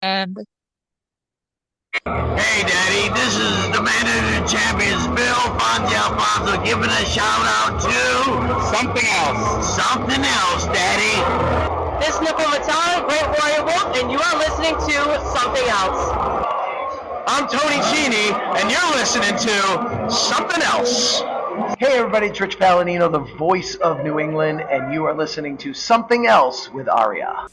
And Hey, Daddy, this is the man of the champions, Bill Fonzie Alfonso, giving a shout out to something else. Something else, Daddy. This is Nicole Matara, Great Warrior Wolf, and you are listening to Something Else. I'm Tony Cini, and you're listening to something else. Hey everybody, it's Rich Palladino, the voice of New England, and you are listening to Something Else with Arya.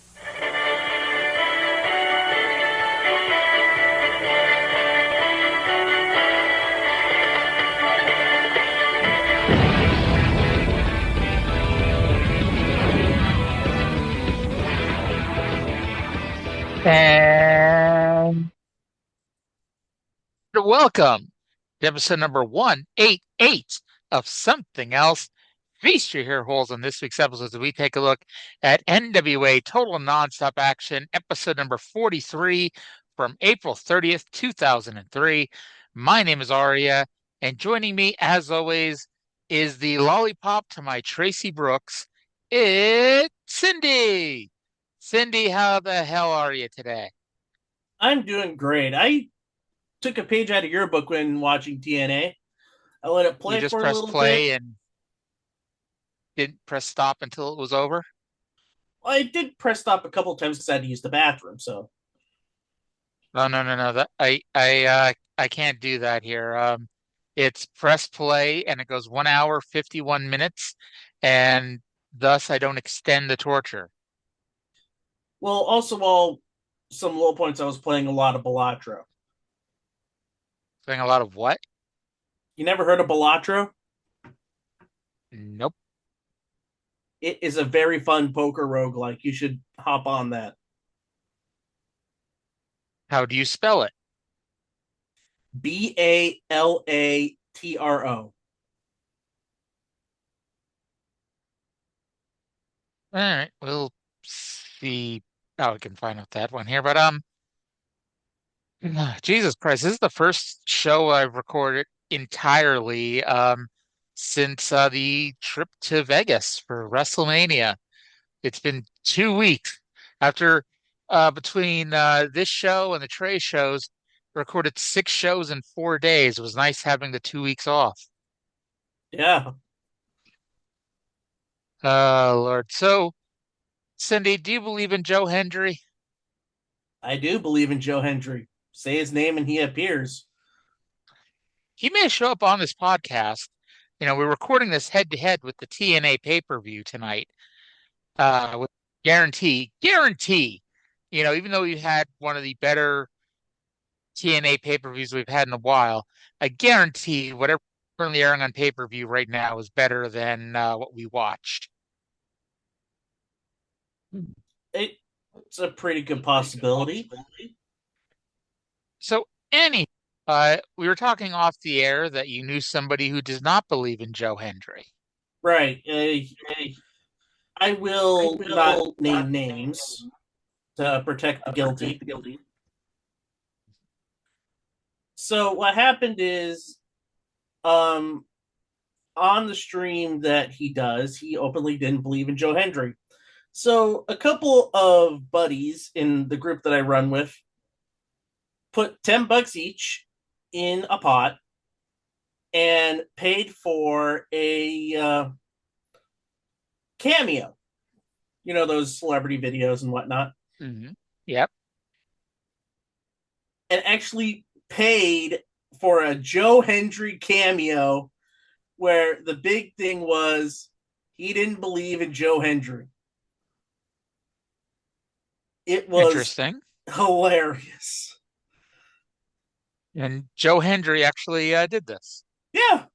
and welcome to episode number 188 of Something Else. Feast your hair holes on this week's episode as we take a look at NWA Total Nonstop Action, episode number 43 from April 30th, 2003. My name is Arya, and joining me, as always, is the lollipop to my Tracy Brooks. It's Cyndi. Cyndi, how the hell are you today? I'm doing great. I took a page out of your book when watching TNA. I let it You play just for a pressed little bit. play and didn't press stop until it was over? I did press stop a couple of times because I had to use the bathroom. So, No, no, no, no. That I can't do that here. It's press play and it goes 1 hour, 51 minutes, and thus I don't extend the torture. well, also while some low points, I was playing a lot of Balatro. Doing a lot of what? You never heard of Balatro? Nope. It is a very fun poker roguelike. You should hop on that. How do you spell it? Balatro. All right, we'll see how we can find out that one here. But Jesus Christ, this is the first show I've recorded entirely since the trip to Vegas for WrestleMania. It's been 2 weeks after between this show and the Trey shows, recorded 6 shows in 4 days. It was nice having the 2 weeks off. Yeah, Lord. So, Cindy, do you believe in Joe Hendry? I do believe in Joe Hendry. Say his name and he appears. He may show up on this podcast. You know, we're recording this head to head with the TNA pay-per-view tonight. With guarantee. You know, even though we had one of the better TNA pay-per-views we've had in a while, I guarantee whatever currently airing on pay-per-view right now is better than what we watched. It's a pretty good possibility. So, we were talking off the air that you knew somebody who does not believe in Joe Hendry. Right. I will not name names to protect the guilty. So what happened is, um, on the stream that he does, he openly didn't believe in Joe Hendry. So a couple of buddies in the group that I run with put $10 each in a pot and paid for a cameo. You know, those celebrity videos and whatnot. Mm-hmm. Yep. And actually paid for a Joe Hendry cameo where the big thing was he didn't believe in Joe Hendry. It was Interesting. hilarious. And Joe Hendry actually did this. Yeah.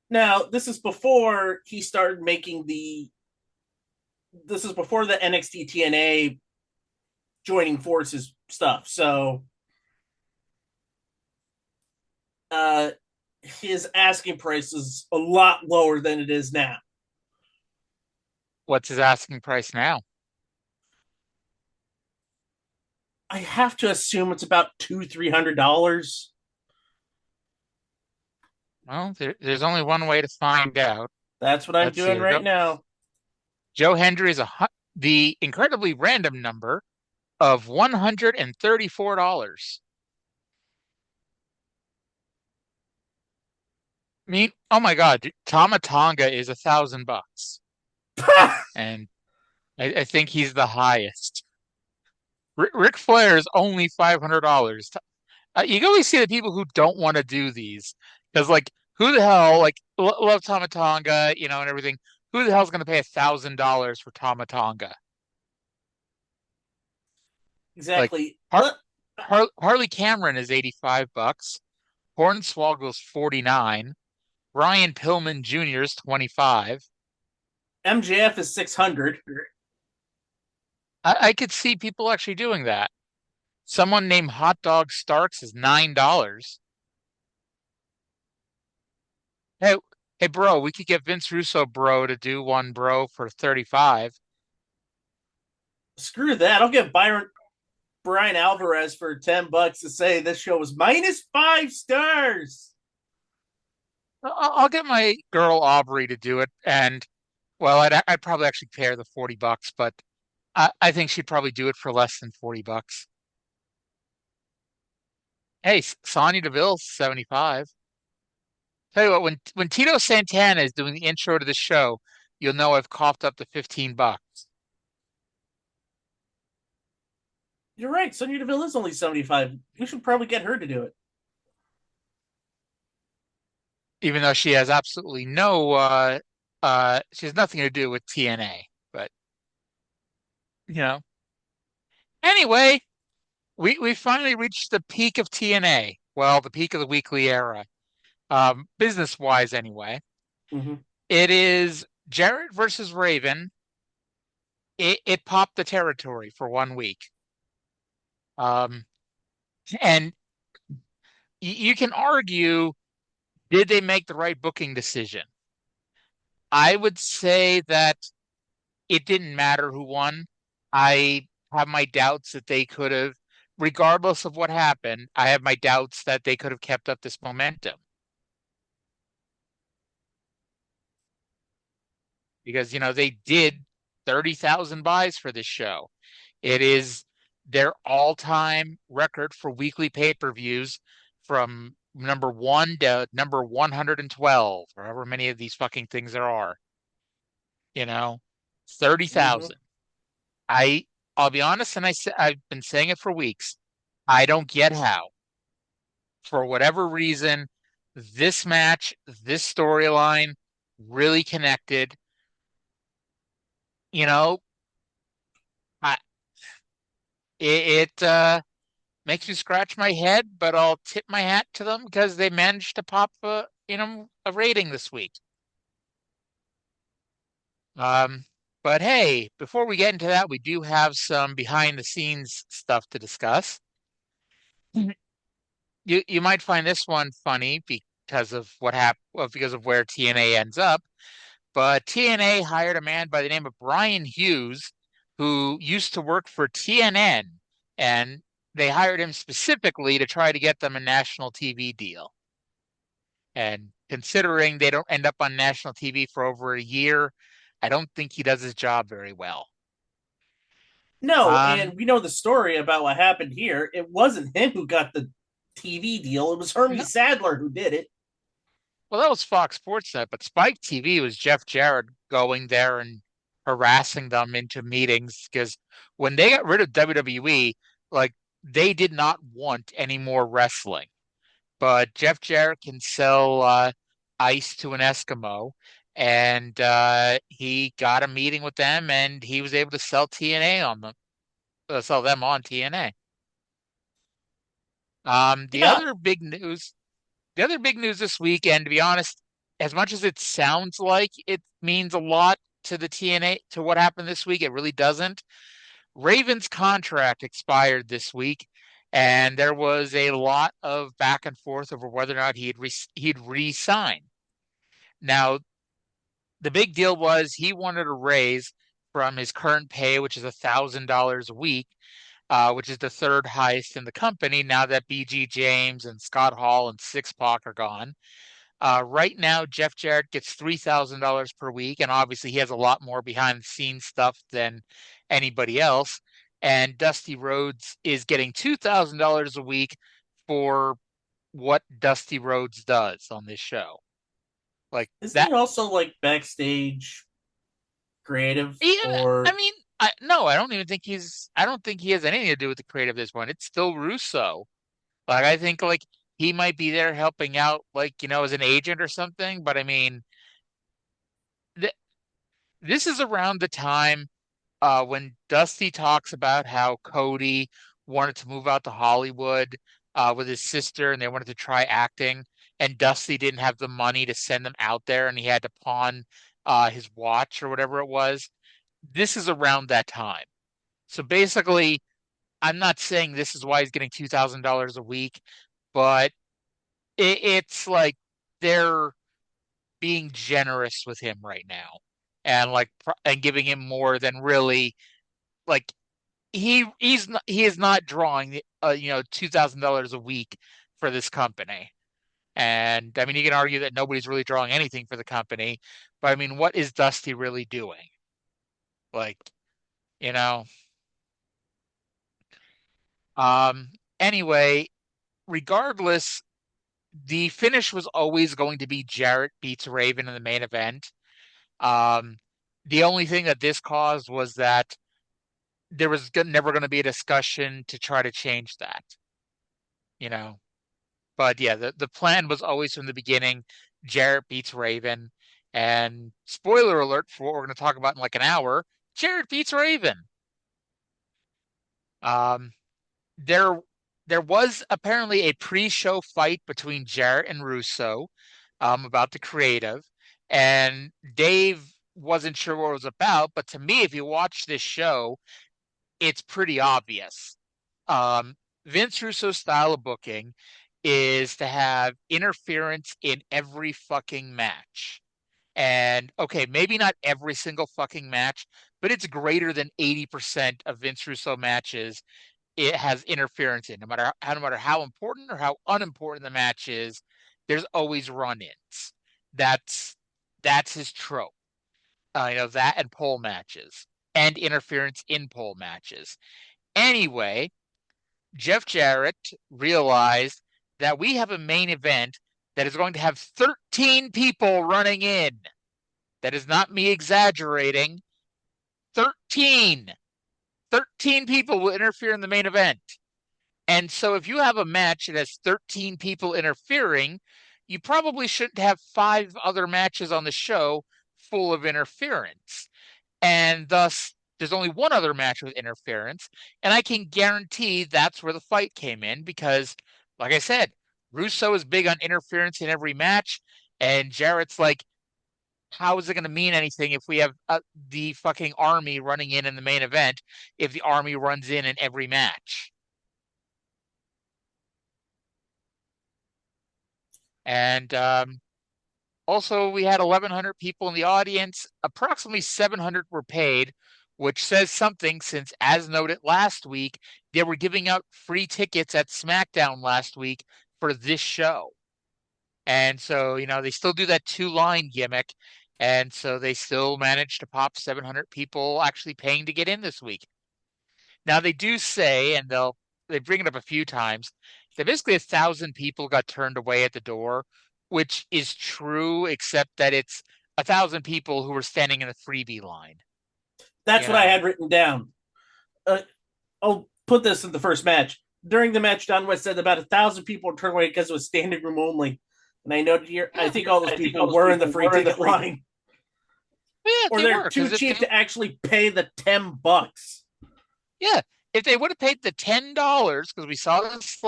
Now, this is before he started making this is before the NXT TNA joining forces stuff. So his asking price is a lot lower than it is now. What's his asking price now? I have to assume it's about $200-300. Well, there's only one way to find out. That's what I'm Let's see doing here. right now. Joe Hendry is the incredibly random number of $134. I mean, oh my God, Tama Tonga is $1,000, and I think he's the highest. Ric Flair is only $500. You always see the people who don't want to do these because, like, who the hell, like, love Tama Tonga, and everything. Who the hell's going to pay $1,000 for Tama Tonga? Like, Exactly. Har Harley Cameron is $85. Hornswoggle's 49. Brian Pillman Jr. is 25. MJF is 600. I could see people actually doing that. Someone named Hot Dog Starks is $9. Hey, hey, bro, we could get Vince Russo, bro, to do one, bro, for 35. Screw that. I'll get Brian Alvarez for $10 to say this show was -5 stars. I'll get my girl Aubrey to do it, and well, I'd probably actually pay her the $40, but I think she'd probably do it for less than $40. Hey, Sonya Deville's 75. Tell you what, when Tito Santana is doing the intro to the show, you'll know I've coughed up the $15. You're right. Sonya Deville is only 75. You should probably get her to do it. Even though she has absolutely no she has nothing to do with TNA. But you know. Anyway, we finally reached the peak of TNA. Well, the peak of the weekly era. Business wise anyway. Mm-hmm. It is Jarrett versus Raven. It popped the territory for 1 week. Um and you can argue, did they make the right booking decision? I would say that it didn't matter who won. I have my doubts that they could have, regardless of what happened, I have my doubts that they could have kept up this momentum. Because, they did 30,000 buys for this show. It is their all-time record for weekly pay-per-views from number 1 to number 112, or however many of these fucking things there are. You know, Mm-hmm. 30,000. I I'll be honest, and I've been saying it for weeks. I don't get how, for whatever reason, this match, this storyline really connected. You know, I it makes me scratch my head, but I'll tip my hat to them because they managed to pop a rating this week. Um, but hey, before we get into that, we do have some behind the scenes stuff to discuss. You might find this one funny because of what happened, well, because of where TNA ends up. But TNA hired a man by the name of Brian Hughes, who used to work for TNN, and they hired him specifically to try to get them a national TV deal. And considering they don't end up on national TV for over a year, I don't think he does his job very well. No, and Um, we know the story about what happened here. It wasn't him who got the TV deal. It was Hermie no, Sadler who did it. well, that was Fox Sports Net, but Spike TV was Jeff Jarrett going there and harassing them into meetings because when they got rid of WWE, like they did not want any more wrestling. But Jeff Jarrett can sell ice to an Eskimo, and he got a meeting with them, and he was able to sell TNA on them, sell them on TNA. The Yeah. other big news The other big news this week, and to be honest, as much as it sounds like it means a lot to the TNA, to what happened this week, it really doesn't. Raven's contract expired this week, and there was a lot of back and forth over whether or not he'd re-sign. Now, the big deal was he wanted a raise from his current pay, which is $1,000 a week, which is the third highest in the company now that BG James and Scott Hall and Six Pac are gone. Right now, Jeff Jarrett gets $3,000 per week, and obviously he has a lot more behind the scenes stuff than anybody else. and Dusty Rhodes is getting $2,000 a week for what Dusty Rhodes does on this show. Like Isn't that. he also like backstage creative Yeah, I or mean, no, I don't even think he's. I don't think he has anything to do with the creative of this one. It's still Russo. Like I think like he might be there helping out, like as an agent or something. But I mean, th this is around the time when Dusty talks about how Cody wanted to move out to Hollywood with his sister, and they wanted to try acting, and Dusty didn't have the money to send them out there, and he had to pawn his watch or whatever it was. This is around that time. So basically, I'm not saying this is why he's getting $2,000 a week, but it's like they're being generous with him right now, and and giving him more than really like he is not drawing $2,000 a week for this company. And I mean, you can argue that nobody's really drawing anything for the company, but I mean, what is Dusty really doing? Like, you know. Um. Anyway, regardless, the finish was always going to be Jarrett beats Raven in the main event. Um. The only thing that this caused was that there was never going to be a discussion to try to change that. You know. But yeah, the plan was always from the beginning, Jarrett beats Raven. And spoiler alert for what we're going to talk about in like an hour, Jarrett beats Raven. Um, there there was apparently a pre-show fight between Jarrett and Russo about the creative, and Dave wasn't sure what it was about. But to me, if you watch this show, it's pretty obvious. Um, Vince Russo's style of booking is to have interference in every fucking match. And okay, maybe not every single fucking match, but it's greater than 80% of Vince Russo matches it has interference in. No matter how important or how unimportant the match is, there's always run-ins. That's that's his trope. That and pole matches and interference in pole matches. Anyway, Jeff Jarrett realized that we have a main event that is going to have 13 people running in. That is not me exaggerating. 13. 13 people will interfere in the main event. And so if you have a match that has 13 people interfering, you probably shouldn't have 5 other matches on the show full of interference. And thus, there's only one other match with interference. And I can guarantee that's where the fight came in because, like I said, Russo is big on interference in every match. And Jarrett's like, how is it going to mean anything if we have the fucking army running in the main event if the army runs in every match? And also, we had 1,100 people in the audience. Approximately 700 were paid, which says something since, as noted last week, they were giving out free tickets at SmackDown last week for this show. And so, they still do that two-line gimmick. And so they still managed to pop 700 people actually paying to get in this week. Now, they do say, and they bring it up a few times, that basically 1,000 people got turned away at the door, which is true, except that it's 1,000 people who were standing in the freebie line. that's what I had written down. I'll put this in the first match. During the match, Don West said about 1,000 people were turned away because it was standing room only. And I noted here, I think all those people were in the free ticket line. Yeah, or they're too cheap to actually pay the $10. Yeah, if they would have paid the $10, because we saw this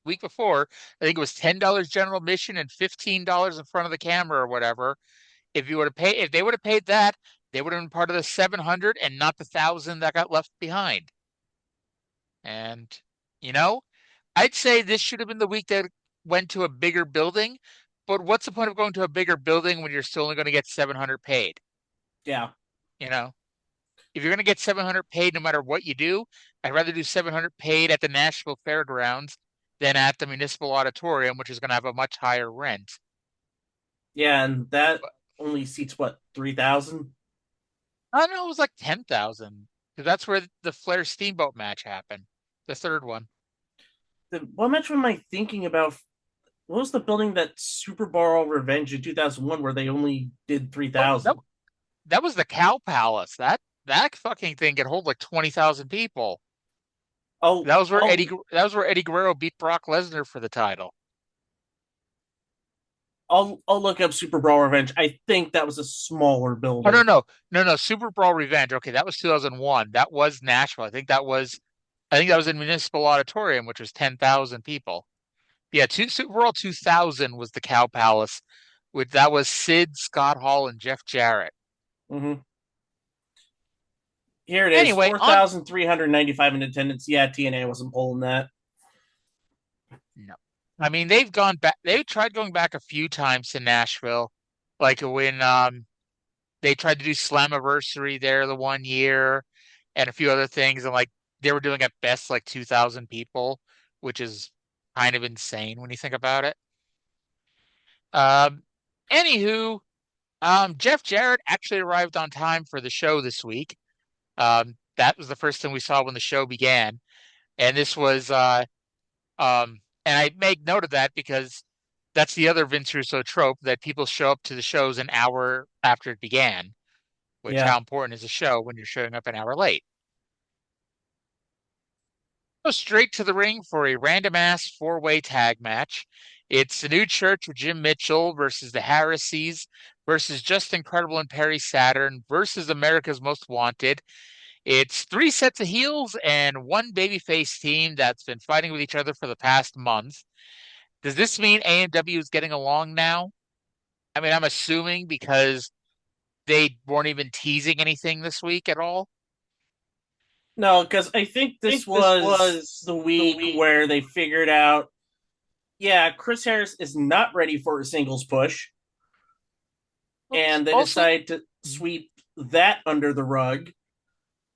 week before, I think it was $10 general admission and $15 in front of the camera or whatever. If they would have paid that, they would have been part of the 700 and not the 1,000 that got left behind. And I'd say this should have been the week that went to a bigger building. But what's the point of going to a bigger building when you're still only going to get 700 paid? Yeah. If you're going to get 700 paid no matter what you do, I'd rather do 700 paid at the Nashville Fairgrounds than at the Municipal Auditorium, which is going to have a much higher rent. Yeah, and that only seats, what, 3,000? I know it was like 10,000. because that's where the Flair Steamboat match happened, the third one. What match am I thinking about? What was the building that Super Bowl Revenge in 2001 where they only did Oh, that 3,000? that was the Cow Palace. That fucking thing could hold like 20,000 people. Oh, oh, That was where Eddie Guerrero beat Brock Lesnar for the title. I'll look up Super Brawl Revenge. I think that was a smaller Oh no building. no no no Super Brawl Revenge. Okay, that was 2001. That was Nashville. I think that was in Municipal Auditorium, which was 10,000 people. Yeah, Super Brawl 2000 was the Cow Palace, which that was Sid, Scott Hall, and Jeff Jarrett. Hmm. Here it is, Anyway, on 4,395 in attendance. Yeah, TNA wasn't pulling that. no, I mean they've gone back. They've tried going back a few times to Nashville, like when they tried to do Slammiversary there the one year, and a few other things, and like they were doing at best like 2,000 people, which is kind of insane when you think about it. Um, Anywho, Jeff Jarrett actually arrived on time for the show this week. That was the first thing we saw when the show began, and this was and I make note of that because that's the other Vince Russo trope that people show up to the shows an hour after it began. Which Yeah. how important is a show when you're showing up an hour late? Go straight to the ring for a random ass four-way tag match. It's the New Church with Jim Mitchell versus the Harrises versus Just Incredible and Perry Saturn versus America's Most Wanted. It's three sets of heels and one babyface team that's been fighting with each other for the past month. Does this mean AMW is getting along now? I mean, I'm assuming because they weren't even teasing anything this week at all. No, because I think I this think this was was the the week week. where they figured out, yeah, Chris Harris is not ready for a singles push. And they Also, decide to sweep that under the rug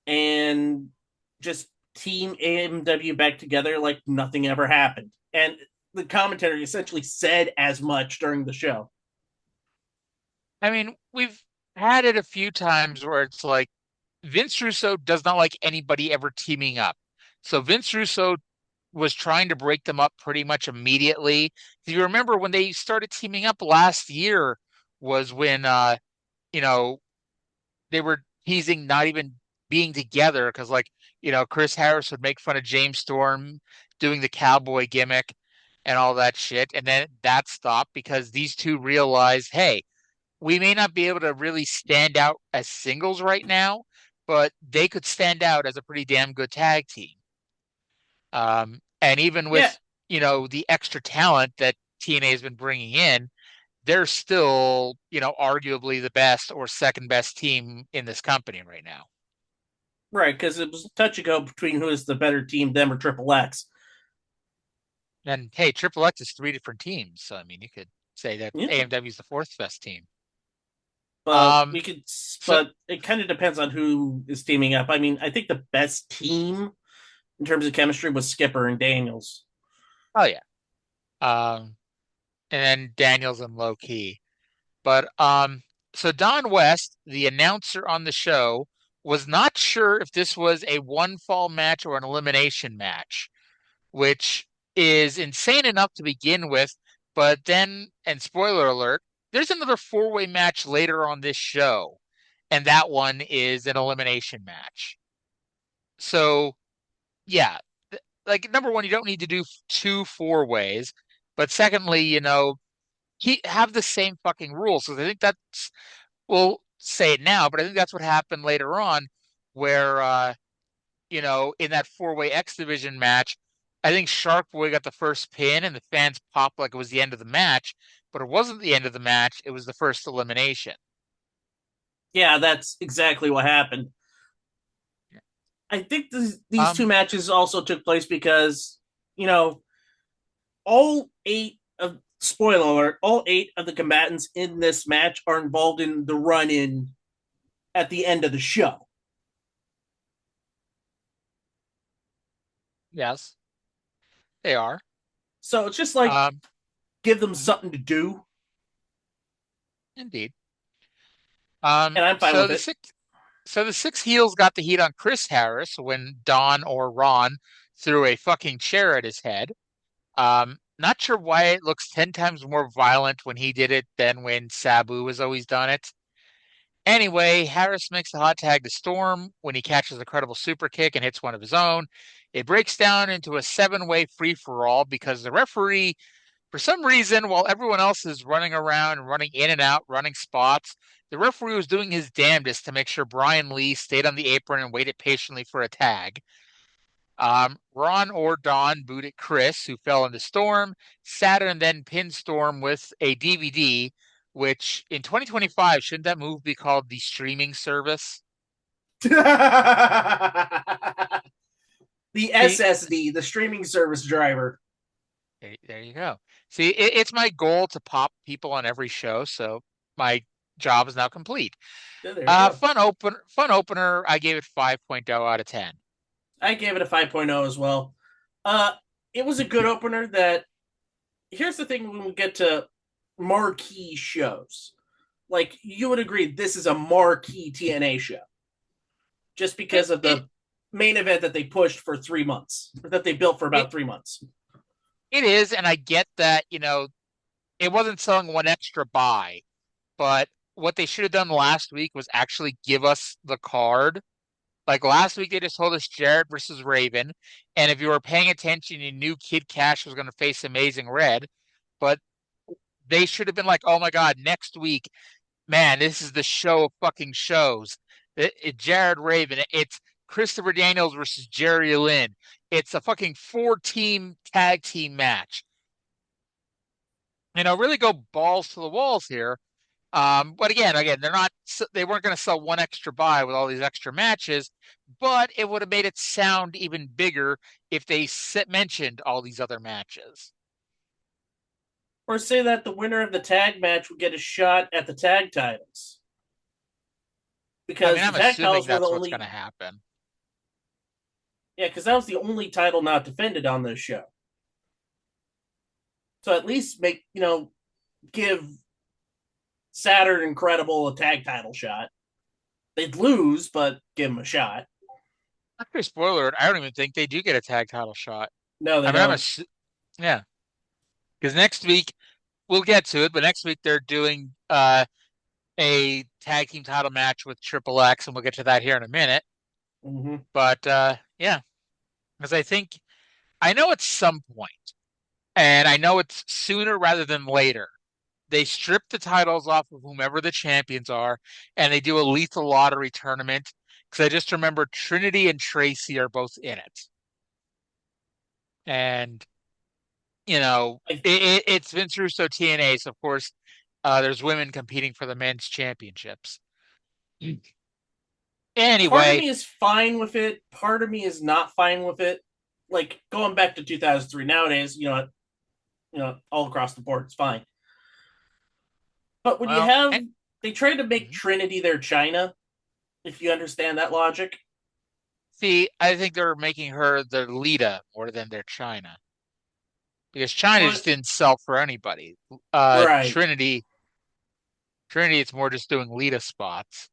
and just team AMW back together like nothing ever happened. And the commentary essentially said as much during the show. I mean, we've had it a few times where it's like Vince Russo does not like anybody ever teaming up. So Vince Russo was trying to break them up pretty much immediately. Do you remember when they started teaming up last year was when you know, they were teasing not even being together because Chris Harris would make fun of James Storm doing the cowboy gimmick and all that shit. And then that stopped because these two realized, hey, we may not be able to really stand out as singles right now, but they could stand out as a pretty damn good tag team. And even Yeah, with, the extra talent that TNA has been bringing in, they're still, arguably the best or second best team in this company right now. right, because it was touch and go between who is the better team, them or Triple X. And hey, Triple X is three different teams. So, I mean, you could say that Yeah, AMW is the fourth best team. but Um, we could, so, but it kind of depends on who is teaming up. I mean, I think the best team in terms of chemistry was Skipper and Daniels. oh yeah. Um, and then Daniels and Low Key. But so Don West, the announcer on the show, was not sure if this was a one fall match or an elimination match, which is insane enough to begin with. But then, and spoiler alert, there's another four-way match later on this show, and that one is an elimination match. So, yeah, like number one, you don't need to do two four ways. But secondly, have the same fucking rules. So I think that's we'll say it now, but I think that's what happened later on, where in that four-way X Division match, I think Shark Boy got the first pin and the fans popped like it was the end of the match, but it wasn't the end of the match, it was the first elimination. Yeah, that's exactly what happened. I think these two Um, matches also took place because, you know, all eight of spoiler alert, all eight of the combatants in this match are involved in the run in at the end of the show. yes, they are. So it's just like Um, give them mhm, something to do, indeed. and I'm fine So with the it. six So the six heels got the heat on Chris Harris when Don or Ron threw a fucking chair at his head. Not sure why it looks 10 times more violent when he did it than when Sabu has always done it. Anyway, Harris makes the hot tag to Storm when he catches a credible super kick and hits one of his own. It breaks down into a seven-way free-for-all because the referee, for some reason, while everyone else is running around and running in and out, running spots, the referee was doing his damnedest to make sure Brian Lee stayed on the apron and waited patiently for a tag. Ron or Don booted Chris, who fell into Storm. Saturn then pinned Storm with a DVD, which in 2025, shouldn't that move be called the streaming service? The See, SSD, the streaming service driver. there you go. See, it's my goal to pop people on every show, so my job is now complete. Yeah, there you go. Fun opener. I gave it 5.0 out of 10. I gave it a 5.0 as well. Uh, it was a good opener. That here's the thing: when we get to marquee shows, like you would agree, this is a marquee TNA show, just It, because of it the main event that they pushed for 3 months, that they built for it about 3 months. it is, and I get that, it wasn't selling one extra buy, but what they should have done last week was actually give us the card. Like last week, they just told us Jarrett versus Raven, and if you were paying attention, you knew Kid Cash was going to face Amazing Red, but they should have been like, "Oh my God, next week, man, this is the show of fucking shows." Jared Raven, it's Christopher Daniels versus Jerry Lynn. It's a fucking four-team tag team match. Really go balls to the walls here. But again, they weren't going to sell one extra buy with all these extra matches, but it would have made it sound even bigger if they mentioned all these other matches. Or say that the winner of the tag match would get a shot at the tag titles, I mean, because the I'm tag assuming titles were the that's what's going to only, happen. yeah, because that was the only title not defended on this show. So at least give Saturn Incredible a tag title shot. They'd lose, but give them a shot. Actually, spoiler alert, I don't even think they do get a tag title shot. No, they I mean, don't. yeah, because next week we'll get to it, but next week they're doing a tag team title match with Triple X, and we'll get to that here in a minute. Mm-hmm. But yeah, because I know at some point, and I know it's sooner rather than later, they strip the titles off of whomever the champions are, and they do a lethal lottery tournament. Because I just remember Trinity and Tracy are both in it, and I, it's Vince Russo TNA, so of course there's women competing for the men's championships. Part of Anyway, me is fine with it. Part of me is not fine with it. Like going back to 2003. Nowadays, all across the board, it's fine. But when you well, have, they tried to make mhm. Trinity their China, if you understand that logic. See, I think they're making her their Lita more than their China because China Well, just didn't sell for anybody. right. Trinity, it's more just doing Lita spots.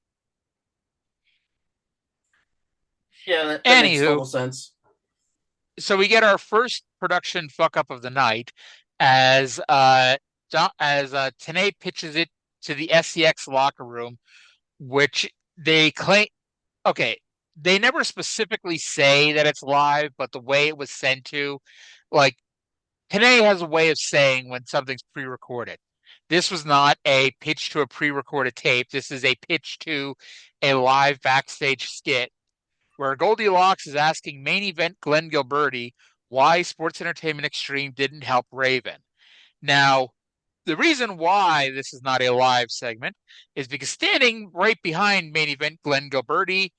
Yeah, that makes Anywho, total sense. so we get our first production fuck up of the night as Tenay pitches it to the SEX locker room, which they claim. Okay, they never specifically say that it's live, but the way it was sent to, like Tenay has a way of saying when something's pre-recorded. This was not a pitch to a pre-recorded tape. This is a pitch to a live backstage skit where Goldilocks is asking main event Glenn Gilberti why Sports Entertainment Extreme didn't help Raven. Now, the reason why this is not a live segment is because standing right behind main event Glenn Gilberti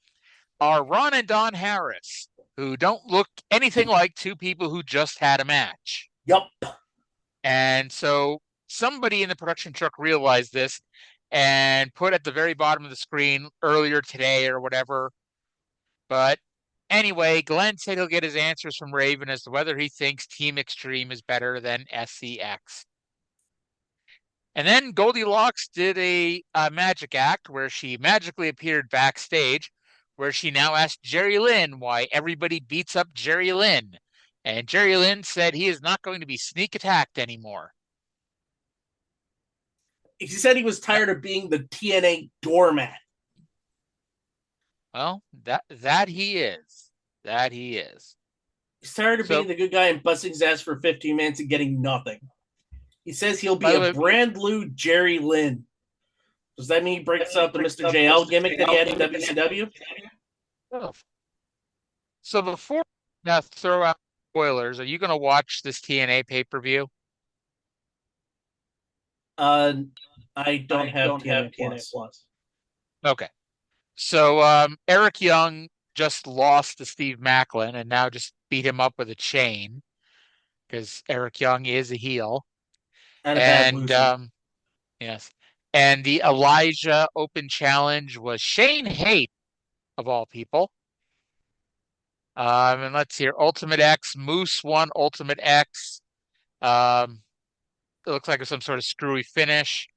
are Ron and Don Harris, who don't look anything like two people who just had a match. Yup. And so somebody in the production truck realized this and put at the very bottom of the screen earlier today or whatever. But anyway, Glenn said he'll get his answers from Raven as to whether he thinks Team Extreme is better than SCX. And then Goldilocks did a magic act where she magically appeared backstage, where she now asked Jerry Lynn why everybody beats up Jerry Lynn. And Jerry Lynn said he is not going to be sneak attacked anymore. He said he was tired of being the TNA doormat. Well, that he is. That he is. He's tired of being the good guy and busting his ass for 15 minutes and getting nothing. He says he'll be a brand new Jerry Lynn. Does that mean he breaks up the Mr. JL gimmick that he had in WCW? Oh. So before now throw out spoilers, are you going to watch this TNA pay-per-view? I don't have TNA Plus. Okay. So Eric Young just lost to Steve Maclin and now just beat him up with a chain because Eric Young is a heel. And yes. And the Elijah Open Challenge was Shane Haight, of all people. And let's see here. Ultimate X, Moose won Ultimate X. It looks like some sort of screwy finish.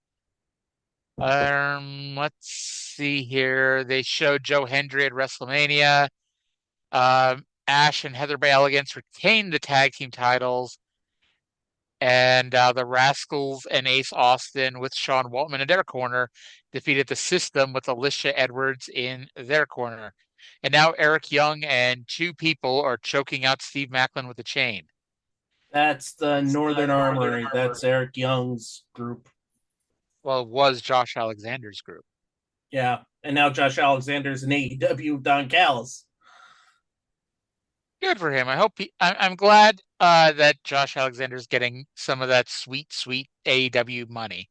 Let's see here. They showed Joe Hendry at WrestleMania. Ash and Heather Bay Elegance retained the tag team titles. And the Rascals and Ace Austin with Sean Waltman in their corner defeated the System with Alicia Edwards in their corner. And now Eric Young and two people are choking out Steve Maclin with a chain. That's the Northern Armory. That's Eric Young's group. Well, it was Josh Alexander's group. Yeah, and now Josh Alexander's in AEW Don Callis. Good for him. I'm glad that Josh Alexander's getting some of that sweet, sweet AEW money.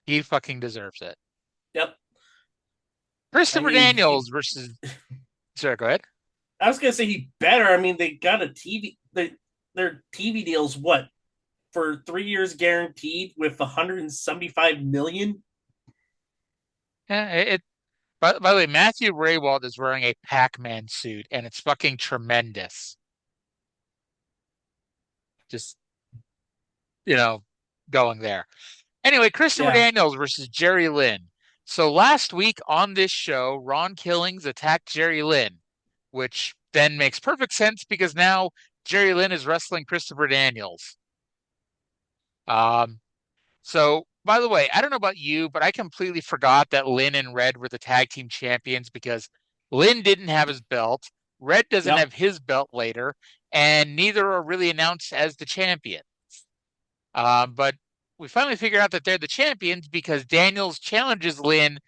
He fucking deserves it. Yep. Christopher Daniels versus. Sorry, go ahead. I was gonna say he better. I mean, they got a TV. Their TV deals for 3 years guaranteed with 175 million. Yeah, by the way, Matthew Raywald is wearing a Pac-Man suit, and it's fucking tremendous. Just, going there. Anyway, Christopher Daniels versus Jerry Lynn. So last week on this show, Ron Killings attacked Jerry Lynn, which then makes perfect sense because now Jerry Lynn is wrestling Christopher Daniels. So, by the way, I don't know about you, but I completely forgot that Lynn and Red were the tag team champions because Lynn didn't have his belt, Red doesn't have his belt later, and neither are really announced as the champions. But we finally figured out that they're the champions because Daniels challenges Lynn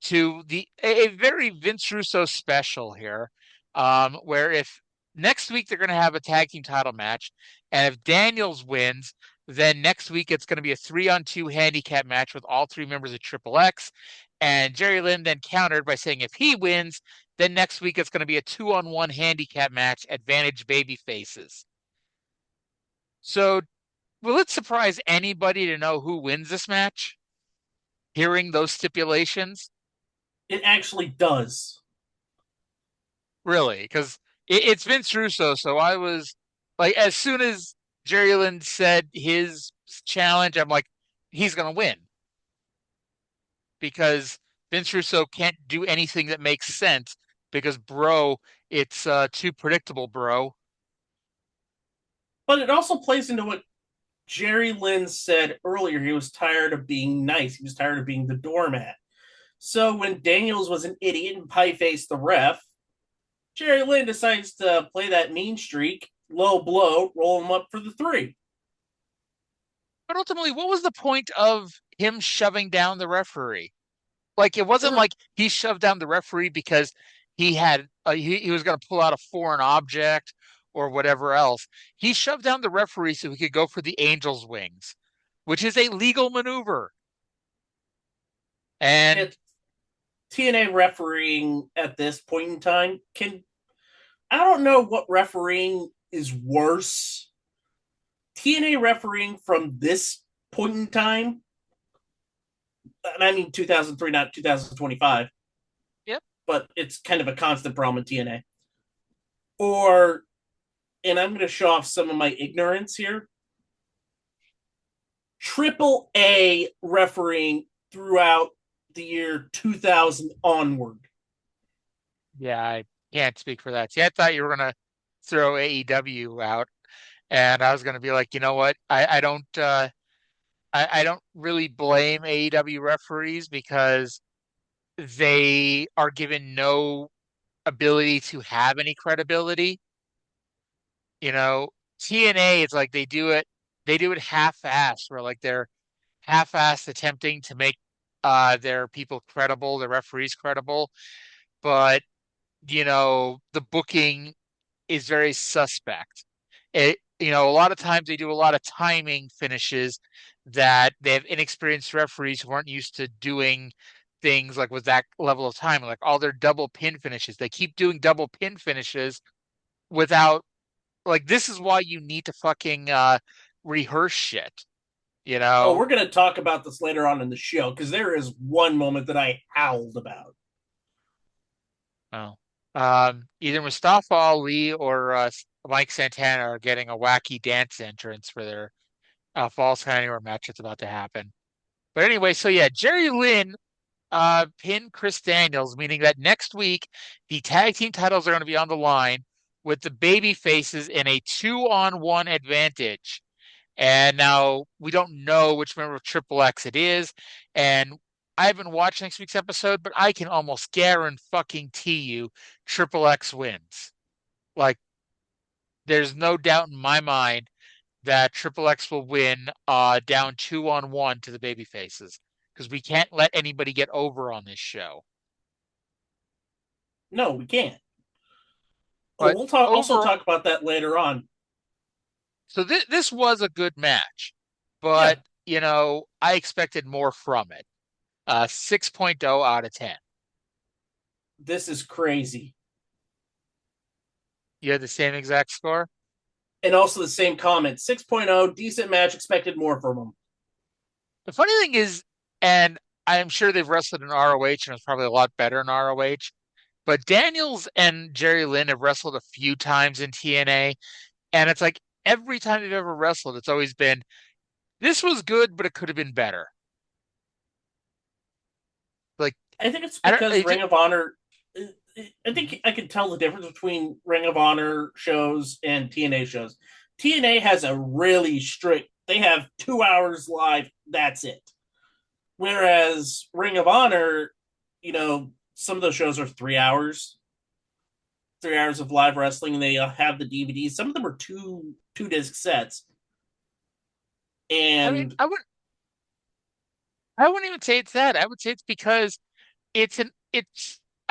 to a very Vince Russo special here, where if next week they're going to have a tag team title match, and if Daniels wins, then next week it's going to be a 3-on-2 handicap match with all three members of Triple X. And Jerry Lynn then countered by saying if he wins, then next week it's going to be a 2-on-1 handicap match, advantage baby faces. So will it surprise anybody to know who wins this match? Hearing those stipulations? It actually does. Really? Because it's Vince Russo, so I was like, as soon as Jerry Lynn said his challenge, I'm like, he's going to win. Because Vince Russo can't do anything that makes sense because, bro, it's too predictable, bro. But it also plays into what Jerry Lynn said earlier. He was tired of being nice. He was tired of being the doormat. So when Daniels was an idiot and pie-faced the ref, Jerry Lynn decides to play that mean streak, low blow, roll him up for the 3. But ultimately, what was the point of him shoving down the referee? Like, it wasn't like he shoved down the referee because he had he was going to pull out a foreign object or whatever else. He shoved down the referee so he could go for the Angel's wings, which is a legal maneuver. And TNA refereeing at this point in time I don't know what refereeing is worse. TNA refereeing from this point in time, and I mean 2003, not 2025. Yep. But it's kind of a constant problem in TNA. And I'm going to show off some of my ignorance here. triple A refereeing throughout the year 2000 onward. Yeah, I can't speak for that. See, I thought you were gonna throw AEW out, and I was gonna be like, you know what? I don't really blame AEW referees because they are given no ability to have any credibility. You know, TNA is like they do it half-assed, where like they're half-assed attempting to make their people credible, their referees credible, but the booking is very suspect. A lot of times they do a lot of timing finishes that they have inexperienced referees who aren't used to doing things like with that level of time, like all their double pin finishes. They keep doing double pin finishes without like this is why you need to fucking rehearse shit, you Oh, know? we're going to talk about this later on in the show because there is one moment that I howled about. Oh. Either Mustafa Ali or Mike Santana are getting a wacky dance entrance for their Falls Count Anywhere match that's about to happen. But anyway, so yeah, Jerry Lynn pinned Chris Daniels, meaning that next week the tag team titles are going to be on the line with the baby faces in a 2-on-1 advantage. And now we don't know which member of Triple X it is. And I haven't watched next week's episode, but I can almost guarantee you Triple X wins. Like, there's no doubt in my mind that Triple X will win down 2-on-1 to the baby faces. Because we can't let anybody get over on this show. No, we can't. Oh, But we'll also over talk about that later on. so this was a good match, Yeah, but I expected more from it. 6.0 out of 10. this is crazy. You had the same exact score? And also the same comment 6.0, decent match, expected more from him. The funny thing is, and I'm sure they've wrestled in ROH and it's probably a lot better in ROH, but Daniels and Jerry Lynn have wrestled a few times in TNA, and it's like every time they've ever wrestled, it's always been this was good, but it could have been better. Like I think it's I don't, because Ring of Honor. I think I can tell the difference between Ring of Honor shows and TNA shows. TNA has a really strict. They have 2 hours live. That's it. Whereas Ring of Honor, some of those shows are 3 hours, 3 hours of live wrestling, and they have the DVDs. Some of them are two disc sets, I mean, and I wouldn't even say it's that. I would say it's because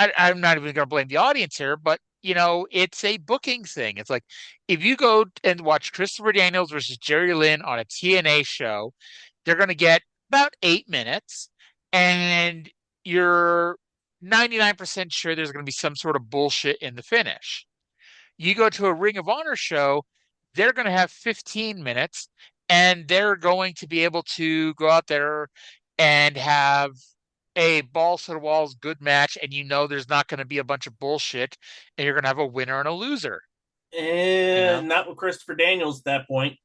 I'm not even going to blame the audience here, but it's a booking thing. It's like if you go and watch Christopher Daniels versus Jerry Lynn on a TNA show, they're going to get about 8 minutes, and you're 99% sure there's going to be some sort of bullshit in the finish. You go to a Ring of Honor show, they're going to have 15 minutes, and they're going to be able to go out there and have a balls to the walls good match, and there's not going to be a bunch of bullshit, and you're going to have a winner and a loser. You know? not with Christopher Daniels at that point.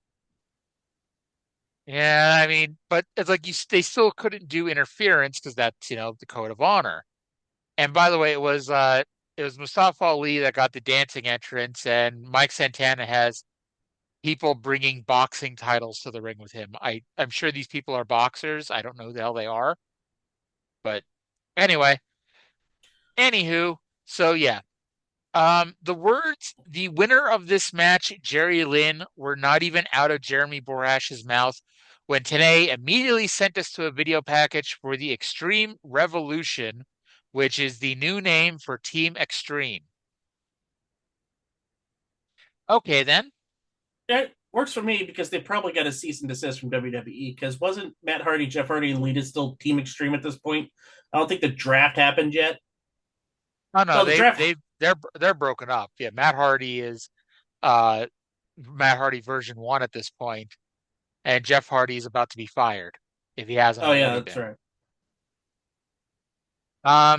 Yeah, I mean, but it's like they still couldn't do interference because that's the code of honor. And by the way, it was Mustafa Ali that got the dancing entrance, and Mike Santana has people bringing boxing titles to the ring with him. I'm sure these people are boxers. I don't know who the hell they are, but anyway, anywho, so yeah. The words, the winner of this match, Jerry Lynn, were not even out of Jeremy Borash's mouth when Tenay immediately sent us to a video package for the Extreme Revolution, which is the new name for Team Extreme. Okay, then. That works for me because they probably got a cease and desist from WWE. Because wasn't Matt Hardy, Jeff Hardy, and Lita still Team Extreme at this point? I don't think the draft happened yet. Oh no, No, the draft. they're broken up. Yeah, Matt Hardy is uh Matt Hardy version 1 at this point, and Jeff Hardy is about to be fired if he hasn't Oh yeah, already that's been.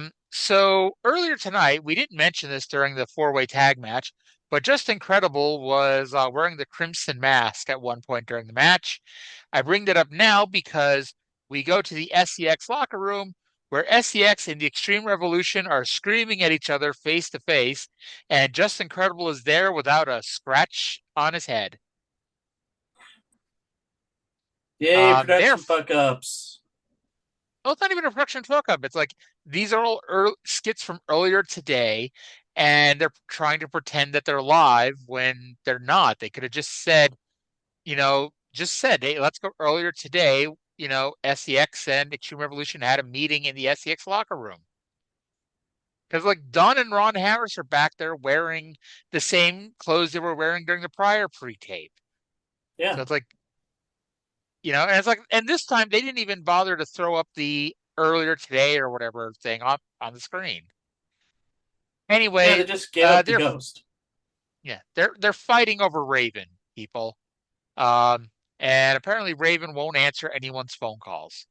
right. So earlier tonight, we didn't mention this during the four-way tag match, But just Incredible was wearing the crimson mask at one point during the match. I bring that up now because we go to the SEX locker room where SEX and the Extreme Revolution are screaming at each other face to face, and Just Incredible is there without a scratch on his head. Yay, They're production fuck ups. Oh, it's not even a production fuck up. It's like these are all skits from earlier today, and they're trying to pretend that they're live when they're not. They could have just said, hey, let's go earlier today. SEX and Extreme Revolution had a meeting in the SEX locker room. Because like Don and Ron Harris are back there wearing the same clothes they were wearing during the prior pre-tape. So Yeah. it's like, and it's like, and this time they didn't even bother to throw up the earlier today or whatever thing on the screen. Yeah, they Anyway, just gave up the they're ghost. yeah, they're fighting over Raven, people. Um, and apparently Raven won't answer anyone's phone calls.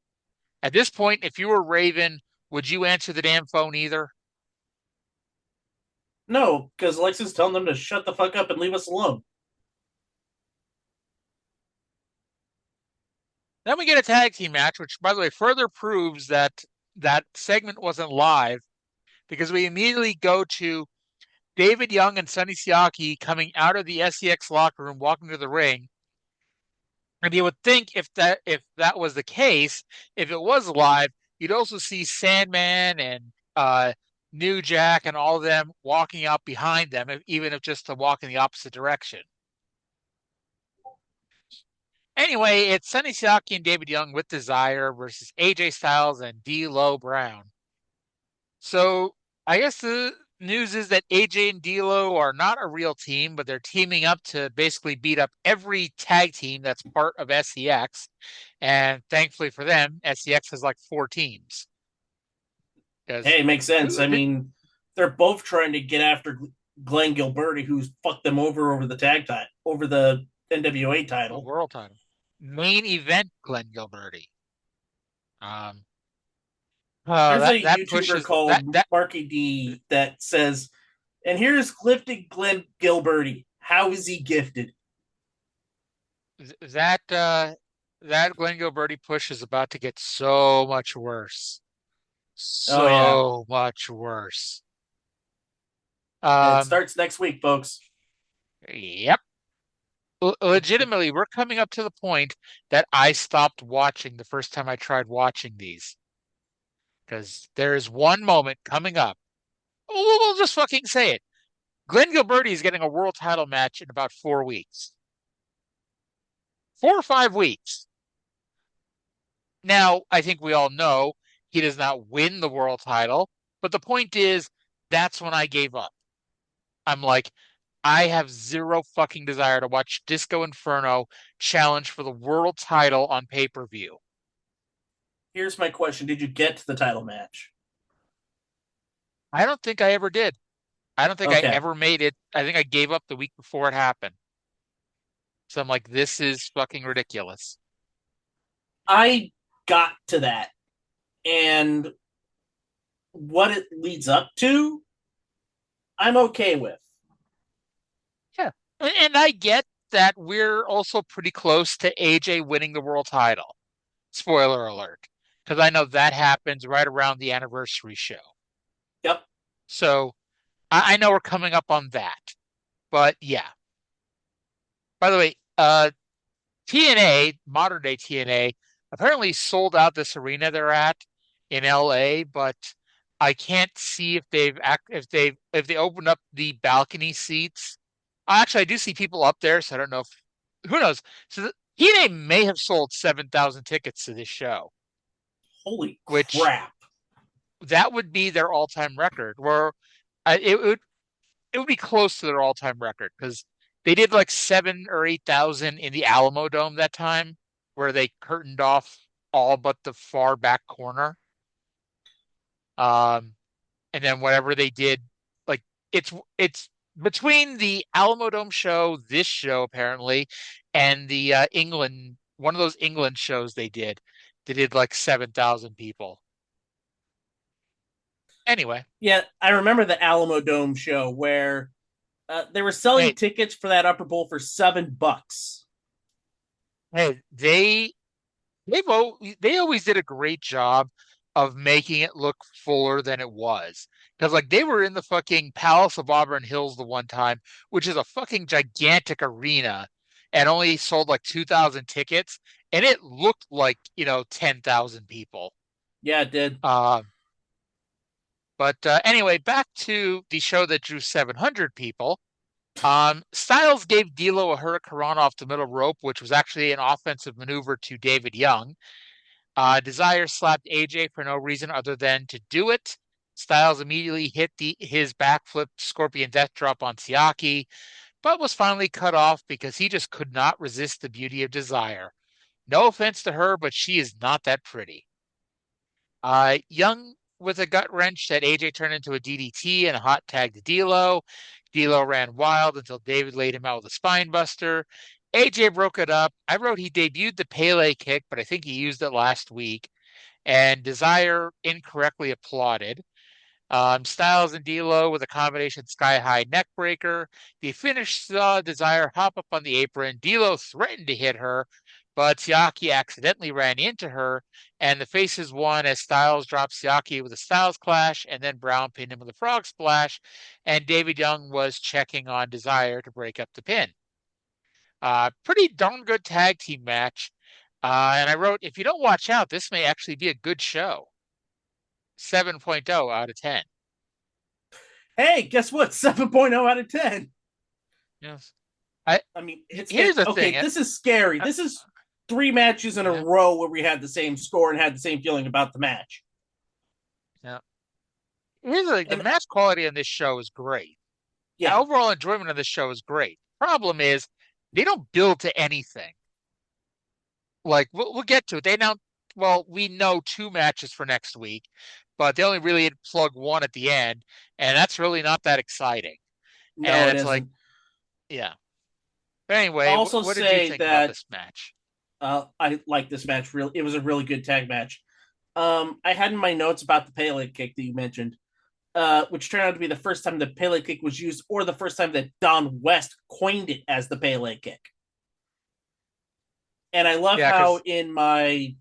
At this point, if you were Raven, would you answer the damn phone either? No, because Alexa's telling them to shut the fuck up and leave us alone. Then we get a tag team match, which, by the way, further proves that that segment wasn't live because we immediately go to David Young and Sonny Siaki coming out of the SEX locker room, walking to the ring. And you would think if that was the case, if it was live, you'd also see Sandman and New Jack and all of them walking out behind them, even if just to walk in the opposite direction. Anyway, it's Sonny Siaki and David Young with Desire versus AJ Styles and D'Lo Brown. So I guess the news is that AJ and D'Lo are not a real team, but they're teaming up to basically beat up every tag team that's part of SEX. And thankfully for them, SEX has like 4 teams. Because Hey, it makes sense. I mean, they're both trying to get after Glenn Gilberti, who's fucked them over the tag title, over the NWA the title. world title, main event Glenn Gilberti. Um, There's a that YouTuber pushes that called that Marky D that says, and here's gifted Glenn Gilberti. How is he gifted? that that Glenn Gilberti push is about to get so much worse. Oh, yeah. So much worse. It Um, starts next week, folks. yep. Legitimately, we're coming up to the point that I stopped watching the first time I tried watching these. Because there is one moment coming up. We'll just fucking say it. Glenn Gilberti is getting a world title match in about 4 weeks. 4 or 5 weeks. Now, I think we all know he does not win the world title, but the point is, that's when I gave up. I'm like, I have zero fucking desire to watch Disco Inferno challenge for the world title on pay-per-view. Here's my question. Did you get to the title match? I don't think I ever did. I don't think I Okay. ever made it. I think I gave up the week before it happened. So I'm like, this is fucking ridiculous. I got to that. And what it leads up to, I'm okay with. Yeah. And I get that we're also pretty close to AJ winning the world title. Spoiler alert. Because I know that happens right around the anniversary show. Yep. So I know we're coming up on that. But yeah. By the way, TNA, modern day TNA, apparently sold out this arena they're at in LA, but I can't see if they opened up the balcony seats. Actually, I do see people up there, so I don't know if who knows. So TNA may have sold 7,000 tickets to this show, Holy which crap. that would be their all-time record. Where it would be close to their all-time record because they did like 7 or 8,000 in the Alamo Dome that time, where they curtained off all but the far back corner. Um, and then whatever they did, like it's between the Alamo Dome show, this show apparently, and the England one of those England shows they did. They did like 7,000 people. Anyway, Yeah, I remember the Alamo Dome show where They were selling Hey, tickets for that Upper Bowl for $7. hey, they always did a great job of making it look fuller than it was. Because like they were in the fucking Palace of Auburn Hills the one time, which is a fucking gigantic arena, and only sold like 2,000 tickets, and it looked like 10,000 people. Yeah, it did. Uh, but anyway, back to the show that drew 700 people. Styles gave D'Lo a hurricanrana off the middle rope, which was actually an offensive maneuver to David Young. Desire slapped AJ for no reason other than to do it. Styles immediately hit his backflip Scorpion Death Drop on Siaki, but was finally cut off because he just could not resist the beauty of Desire. No offense to her, but she is not that pretty. Young with a gut wrench that AJ turned into a DDT and a hot tag to D'Lo. D'Lo ran wild until David laid him out with a spine buster. AJ broke it up. I wrote he debuted the Pele kick, but I think he used it last week. And Desire incorrectly applauded. Styles and D'Lo with a combination sky high neck breaker. The finish saw Desire hop up on the apron. D'Lo threatened to hit her, but Siaki accidentally ran into her, and the faces won as Styles dropped Siaki with a Styles clash, and then Brown pinned him with a frog splash, and David Young was checking on Desire to break up the pin. Pretty darn good tag team match. And I wrote, if you don't watch out, this may actually be a good show. 7.0 out of 10. Hey, guess what? 7.0 out of 10. Yes. I I mean, Here's the okay. thing. This is scary. This is 3 matches in a Yeah, row where we had the same score and had the same feeling about the match. yeah. The And match quality on this show is great. The yeah, overall enjoyment of this show is great. Problem is, they don't build to anything. Like we'll get to it. We know 2 matches for next week, but they only really plug one at the end, and that's really not that exciting. no, And it it's like, isn't. yeah. But anyway, I'll also what did you say think about that this match? I like this match. Really, it was a really good tag match. I had in my notes about the Pele kick that you mentioned, which turned out to be the first time the Pele kick was used, or the first time that Don West coined it as the Pele kick. And I love Yeah, how because in my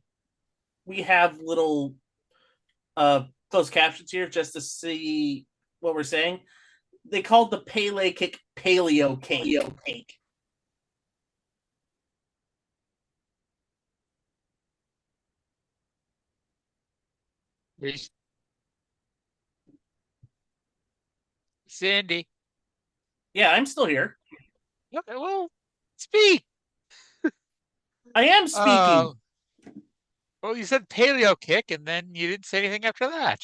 we have little closed captions here just to see what we're saying. They called the Pele kick paleo cake. Cindy. Yeah, I'm still here. Okay, well, speak. I am speaking. Uh, well, you said paleo kick, and then you didn't say anything after that.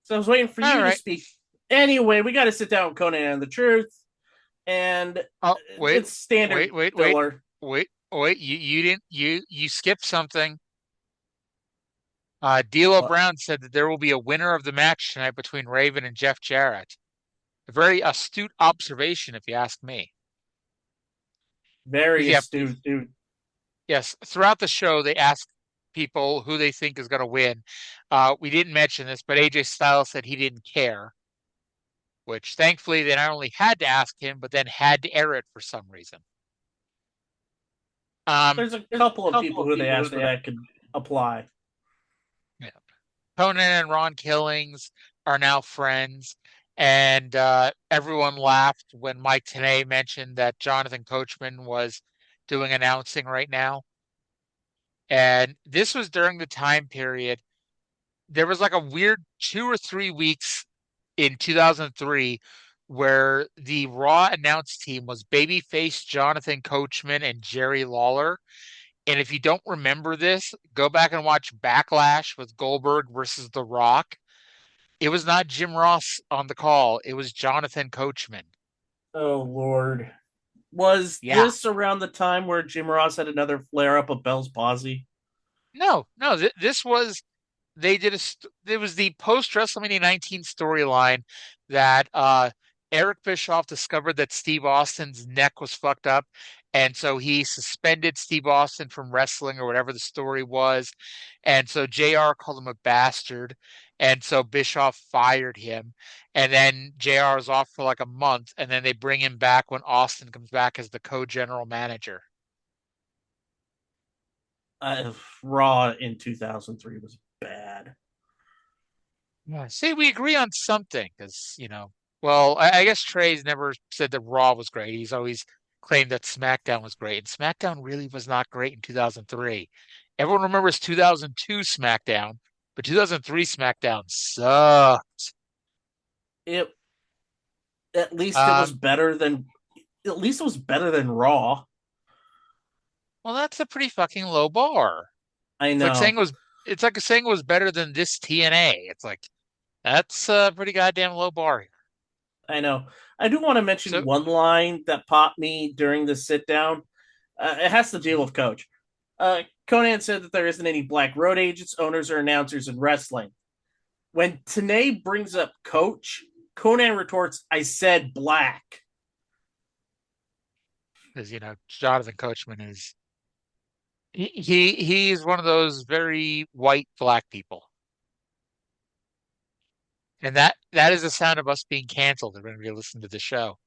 So I was waiting for All you to right. speak. Anyway, we got to sit down with Conan and the Truth, and Oh, wait, it's standard wait, filler. wait. You didn't you skipped something. D'Lo What? Brown said that there will be a winner of the match tonight between Raven and Jeff Jarrett. A very astute observation, if you ask me. Very Because yeah, astute, dude. yes, throughout the show they asked people who they think is going to win. We didn't mention this, but AJ Styles said he didn't care, which thankfully they not only had to ask him, but then had to air it for some reason. There's a There's couple a of couple people of who they people who asked where they that could apply. yeah. Conan and Ron Killings are now friends, and everyone laughed when Mike Tenay mentioned that Jonathan Coachman was doing announcing right now. And this was during the time period. There was like a weird 2 or 3 weeks in 2003 where the Raw announce team was Babyface, Jonathan Coachman, and Jerry Lawler. And if you don't remember this, go back and watch Backlash with Goldberg versus The Rock. It was not Jim Ross on the call, it was Jonathan Coachman. Oh Lord. Was Yeah. this around the time where Jim Ross had another flare up of Bell's palsy? No, this was they did it was the post WrestleMania 19 storyline that Eric Bischoff discovered that Steve Austin's neck was fucked up, and so he suspended Steve Austin from wrestling or whatever the story was, and so JR called him a bastard, And so Bischoff fired him. And then JR is off for like a month. And then they bring him back when Austin comes back as the co-general manager. Raw in 2003 was bad. Yeah. See, we agree on something because, well, I guess Trey's never said that Raw was great. He's always claimed that SmackDown was great. And SmackDown really was not great in 2003. Everyone remembers 2002 SmackDown, but 2003 SmackDown sucked. It at least it was Um, better than at least it was better than Raw. well, that's a pretty fucking low bar. I It's like saying know. it was, it's like saying it was better than this TNA. It's like, that's a pretty goddamn low bar here. I know. I do want to mention So, one line that popped me during the sit down. It has to deal with Coach. Conan said that there isn't any black road agents, owners, or announcers in wrestling. When Tenay brings up Coach, Conan retorts, "I said black." because, Jonathan Coachman is, he's one of those very white black people. And that is the sound of us being canceled when we listen to the show.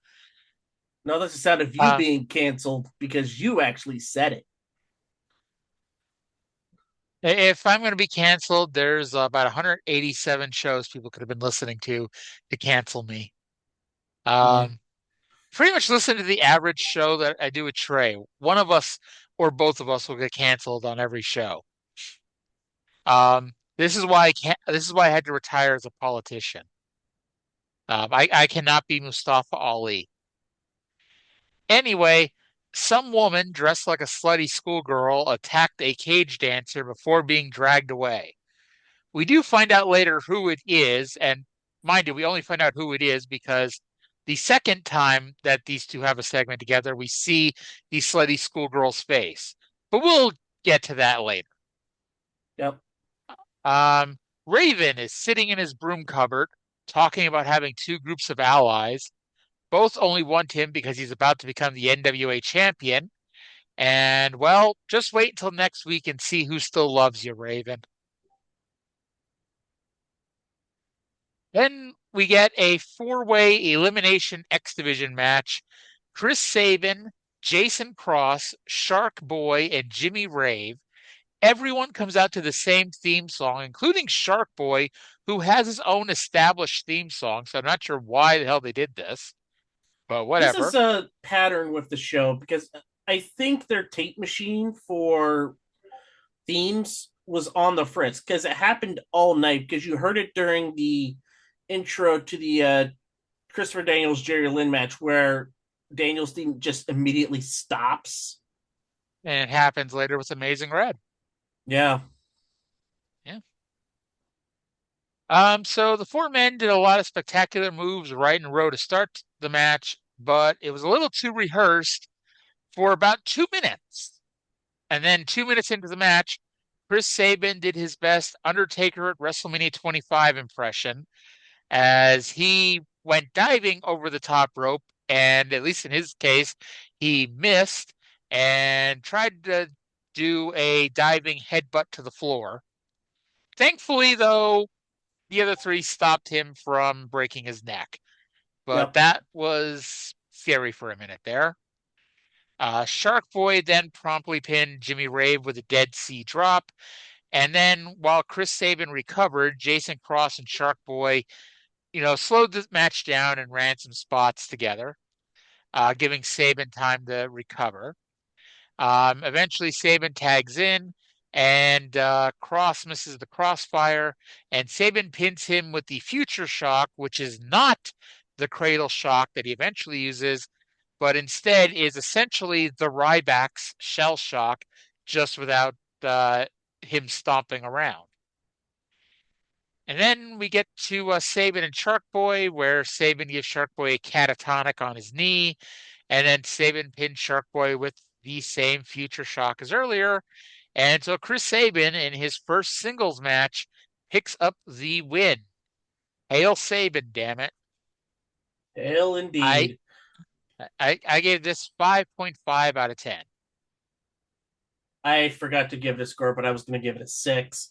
No, that's the sound of you Uh, being canceled because you actually said it. if I'm going to be canceled, there's about 187 shows people could have been listening to cancel me. Mm, Um, pretty much listen to the average show that I do with Trey. One of us or both of us will get canceled on every show. This is why I can't. This is why I had to retire as a politician. I cannot be Mustafa Ali. Anyway, some woman dressed like a slutty schoolgirl attacked a cage dancer before being dragged away. We do find out later who it is, and mind you, we only find out who it is because the second time that these two have a segment together, we see the slutty schoolgirl's face. But we'll get to that later. yep. Um, Raven is sitting in his broom cupboard talking about having two groups of allies. Both only want him because he's about to become the NWA champion. And well, just wait until next week and see who still loves you, Raven. Then we get a four-way elimination X Division match. Chris Sabin, Jason Cross, Shark Boy, and Jimmy Rave. Everyone comes out to the same theme song, including Shark Boy, who has his own established theme song. So I'm not sure why the hell they did this, but This is whatever. a pattern with the show because I think their tape machine for themes was on the fritz because it happened all night because you heard it during the intro to the Christopher Daniels Jerry Lynn match where Daniels theme just immediately stops. And it happens later with Amazing Red. Yeah. Yeah. So the four men did a lot of spectacular moves right in a row to start the match, but it was a little too rehearsed for about 2 minutes. And then 2 minutes into the match, Chris Sabin did his best Undertaker at WrestleMania 25 impression as he went diving over the top rope. And at least in his case, he missed and tried to do a diving headbutt to the floor. Thankfully, though, the other three stopped him from breaking his neck. But Yep. that was scary for a minute there. Shark Boy then promptly pinned Jimmy Rave with a Dead Sea drop. And then while Chris Sabin recovered, Jason Cross and Shark Boy, slowed the match down and ran some spots together, giving Sabin time to recover. Eventually, Sabin tags in, and Cross misses the crossfire, and Sabin pins him with the Future Shock, which is not the Cradle Shock that he eventually uses, but instead is essentially the Ryback's Shell Shock, just without him stomping around. And then we get to Sabin and Shark Boy, where Sabin gives Shark Boy a catatonic on his knee, and then Sabin pins Shark Boy with the same Future Shock as earlier. And so Chris Sabin, in his first singles match, picks up the win. Hail Sabin, damn it. Hell I indeed. I gave this 5.5 out of 10. I forgot to give it a score, but I was going to give it a 6.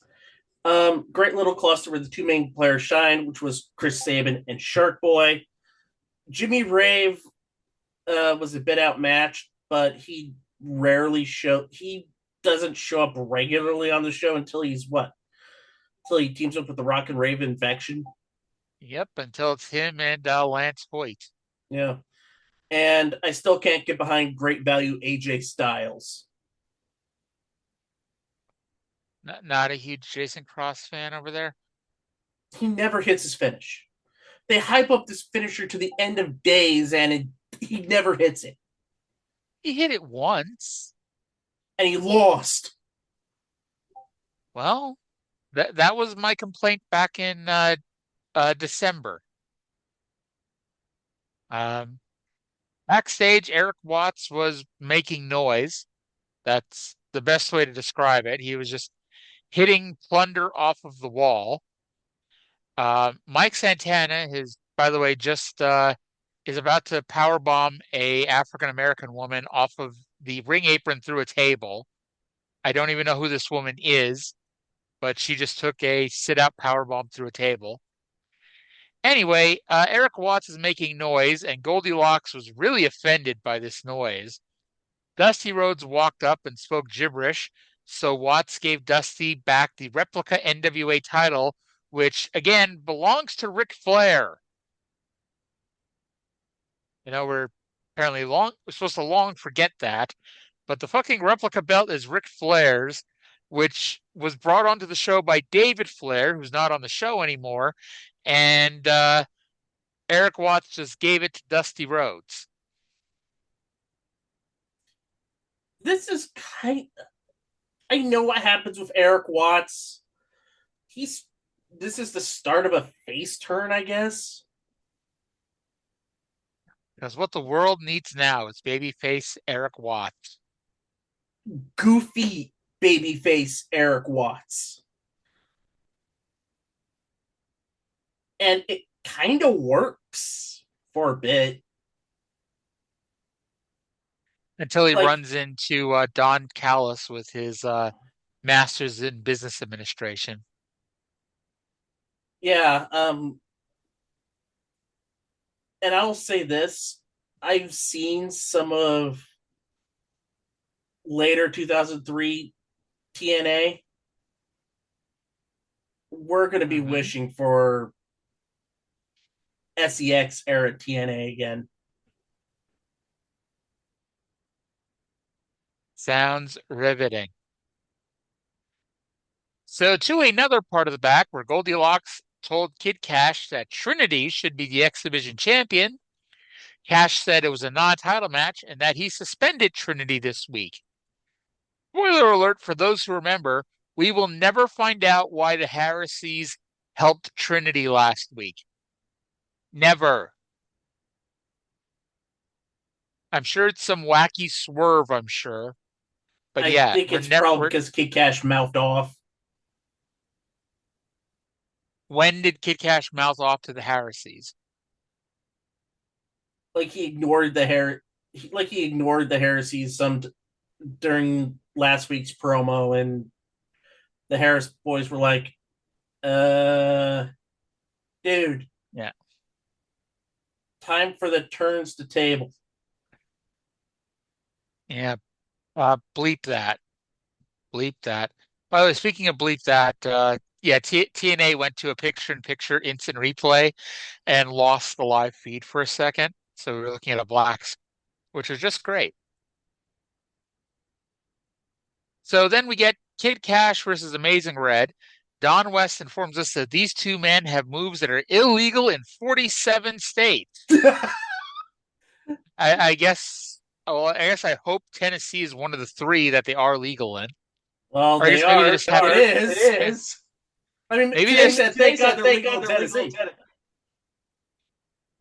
Great little cluster where the two main players shined, which was Chris Sabin and Shark Boy. Jimmy Rave was a bit outmatched, but he doesn't show up regularly on the show until until he teams up with the Rock and Rave Infection. Yep, until it's him and Lance Hoyt. Yeah. And I still can't get behind great value AJ Styles. Not a huge Jason Cross fan over there. He never hits his finish. They hype up this finisher to the end of days, and he never hits it. He hit it once. And he lost. Well, that was my complaint back in December. Um, Backstage, Eric Watts was making noise. That's the best way to describe it. He was just hitting plunder off of the wall. Mike Santana is, by the way, just is about to powerbomb a African American woman off of the ring apron through a table. I don't even know who this woman is, but she just took a sit-out powerbomb through a table. Anyway, Eric Watts is making noise, and Goldilocks was really offended by this noise. Dusty Rhodes walked up and spoke gibberish, so Watts gave Dusty back the replica NWA title, which, again, belongs to Ric Flair. You know, we're supposed to long forget that, but the fucking replica belt is Ric Flair's, which was brought onto the show by David Flair, who's not on the show anymore, and Eric Watts just gave it to Dusty Rhodes. This is I know what happens with Eric Watts. This is the start of a face turn, I guess. Because what the world needs now is babyface Eric Watts. Goofy babyface Eric Watts. And it kind of works for a bit. Until he runs into Don Callis with his master's in business administration. Yeah, and I'll say this. I've seen some of later 2003 TNA. We're going to be wishing for SEX era TNA again. Sounds riveting. So to another part of the back where Goldilocks told Kid Cash that Trinity should be the X Division champion. Cash said it was a non-title match and that he suspended Trinity this week. Spoiler alert for those who remember, we will never find out why the Heresies helped Trinity last week. Never. I'm sure it's some wacky swerve, I'm sure. But yeah, I think it's probably because Kid Cash mouthed off. When did Kid Cash mouth off to the Heresies? Like he ignored the Heresies during last week's promo, and the Harris boys were like, dude. Yeah. Time for the turns to table. Yeah. Bleep that. Bleep that. By the way, speaking of bleep that, TNA went to a picture-in-picture instant replay and lost the live feed for a second. So we were looking at a blacks, which was just great. So then we get Kid Cash versus Amazing Red. Don West informs us that these two men have moves that are illegal in 47 states. I guess I hope Tennessee is one of the three that they are legal in. Well, or they are. It is. I mean, maybe thank God they're legal in Tennessee.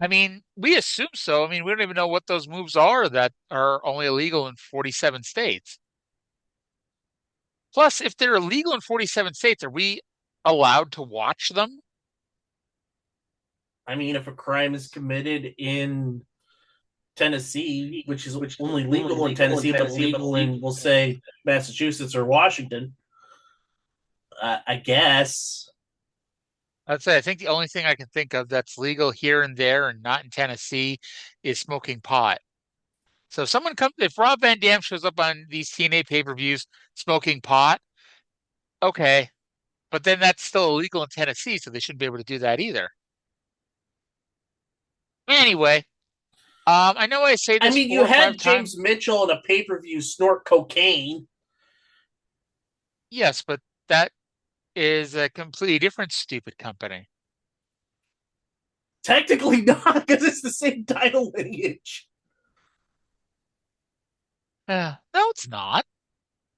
I mean, we assume so. I mean, we don't even know what those moves are that are only illegal in 47 states. Plus, if they're illegal in 47 states, are we allowed to watch them? I mean, if a crime is committed in Tennessee, which is only legal in Tennessee, but legal in, we'll say, Massachusetts or Washington, I guess. I'd say I think the only thing I can think of that's legal here and there and not in Tennessee is smoking pot. So if someone comes, if Rob Van Dam shows up on these TNA pay-per-views smoking pot, okay, but then that's still illegal in Tennessee, so they shouldn't be able to do that either. Anyway, I know I say I this mean, four you or five had times. James Mitchell in a pay per view snort cocaine. Yes, but that is a completely different stupid company. Technically not, because it's the same title lineage. No, it's not.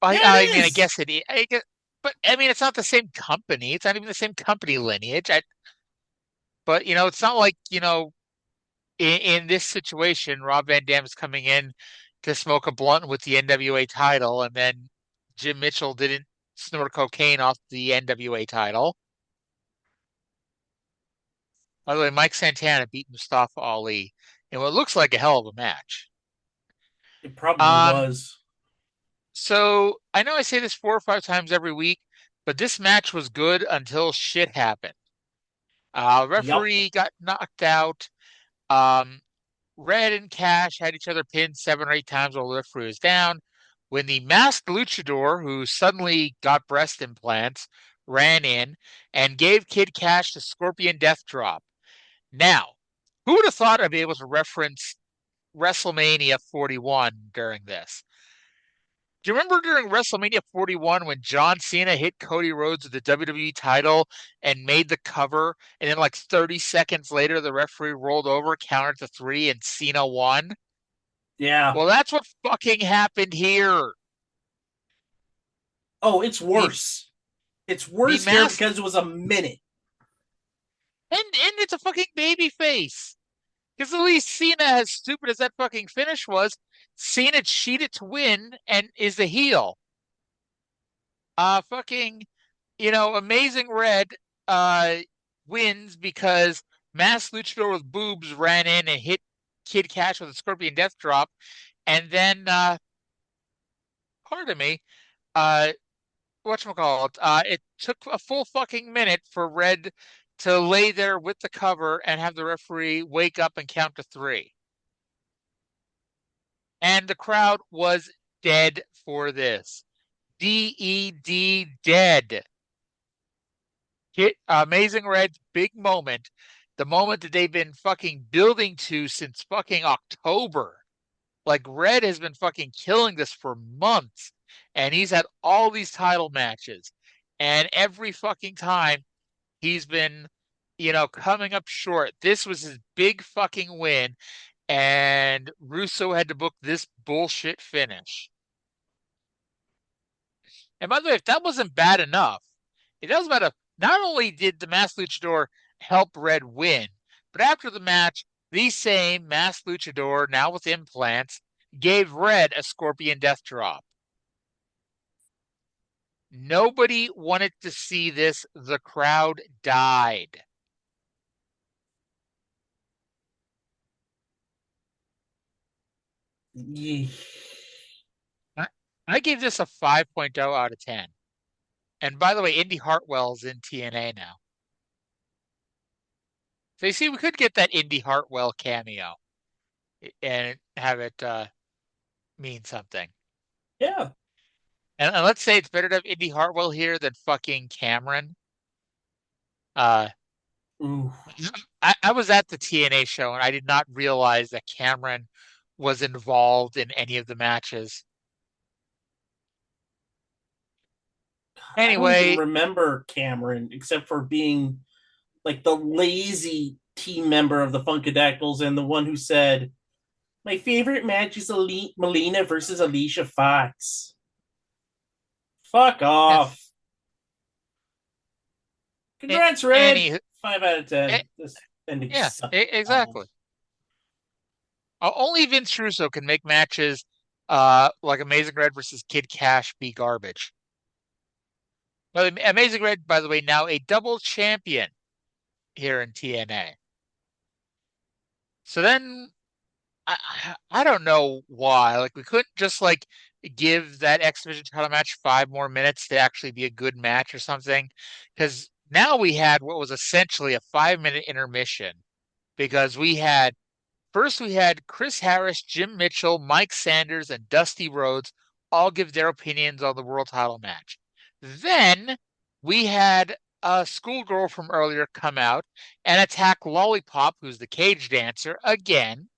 Yeah, I it mean, I is. guess it is. But I mean, it's not the same company. It's not even the same company lineage. But it's not like in this situation, Rob Van Dam is coming in to smoke a blunt with the NWA title, and then Jim Mitchell didn't snort cocaine off the NWA title. By the way, Mike Santana beat Mustafa Ali in what looks like a hell of a match. It probably Um, was. so I know I say this four or five times every week, but this match was good until shit happened. Yup. Referee got knocked out. Um, Red and Cash had each other pinned 7 or 8 times while the referee was down. When the masked luchador, who suddenly got breast implants, ran in and gave Kid Cash the Scorpion Death Drop. Now, who would have thought I'd be able to reference WrestleMania 41 during this? Do you remember during WrestleMania 41 when John Cena hit Cody Rhodes with the WWE title and made the cover, and then like 30 seconds later, the referee rolled over, counted to 3, and Cena won? Yeah. Well, that's what fucking happened here. Oh, it's The worse. It's the worse here mask because it was a minute. and it's a fucking baby face. Because at least Cena, as stupid as that fucking finish was, Cena cheated to win and is the heel. Fucking, Amazing Red uh wins because Mass Luchador with boobs ran in and hit Kid Cash with a Scorpion Death Drop, and then pardon me, uh whatchamacallit, it took a full fucking minute for Red to lay there with the cover and have the referee wake up and count to 3. And the crowd was dead for this. DED dead. Hit Amazing Red's big moment, the moment that they've been fucking building to since fucking October. Like Red has been fucking killing this for months, and he's had all these title matches, and every fucking time he's been, coming up short. This was his big fucking win, and Russo had to book this bullshit finish. And by the way, if that wasn't bad enough, it doesn't matter. Not only did the Masked Luchador help Red win, but after the match, the same Masked Luchador, now with implants, gave Red a Scorpion Death Drop. Nobody wanted to see this. The crowd died. Yeah. I, I gave this a 5.0 out of 10. And by the way, Indy Hartwell's in TNA now. So you see, we could get that Indy Hartwell cameo and have it mean something. Yeah. And let's say it's better to have Indy Hartwell here than fucking Cameron. Uh, Ooh. I was at the TNA show and I did not realize that Cameron was involved in any of the matches. I don't even Anyway, remember Cameron except for being like the lazy team member of the Funkadactyls and the one who said, "My favorite match is Melina versus Alicia Fox." Fuck and, off. Congrats, Red. any, 5 out of 10. This ending yeah, sucked. exactly. Only Vince Russo can make matches like Amazing Red versus Kid Cash be garbage. Well, Amazing Red, by the way, now a double champion here in TNA. So then I don't know why. Like we couldn't just like give that X Division title match 5 more minutes to actually be a good match or something. Because now we had what was essentially a 5 minute intermission because we had Chris Harris, Jim Mitchell, Mike Sanders, and Dusty Rhodes all give their opinions on the world title match. Then we had a schoolgirl from earlier come out and attack Lollipop, who's the cage dancer, again.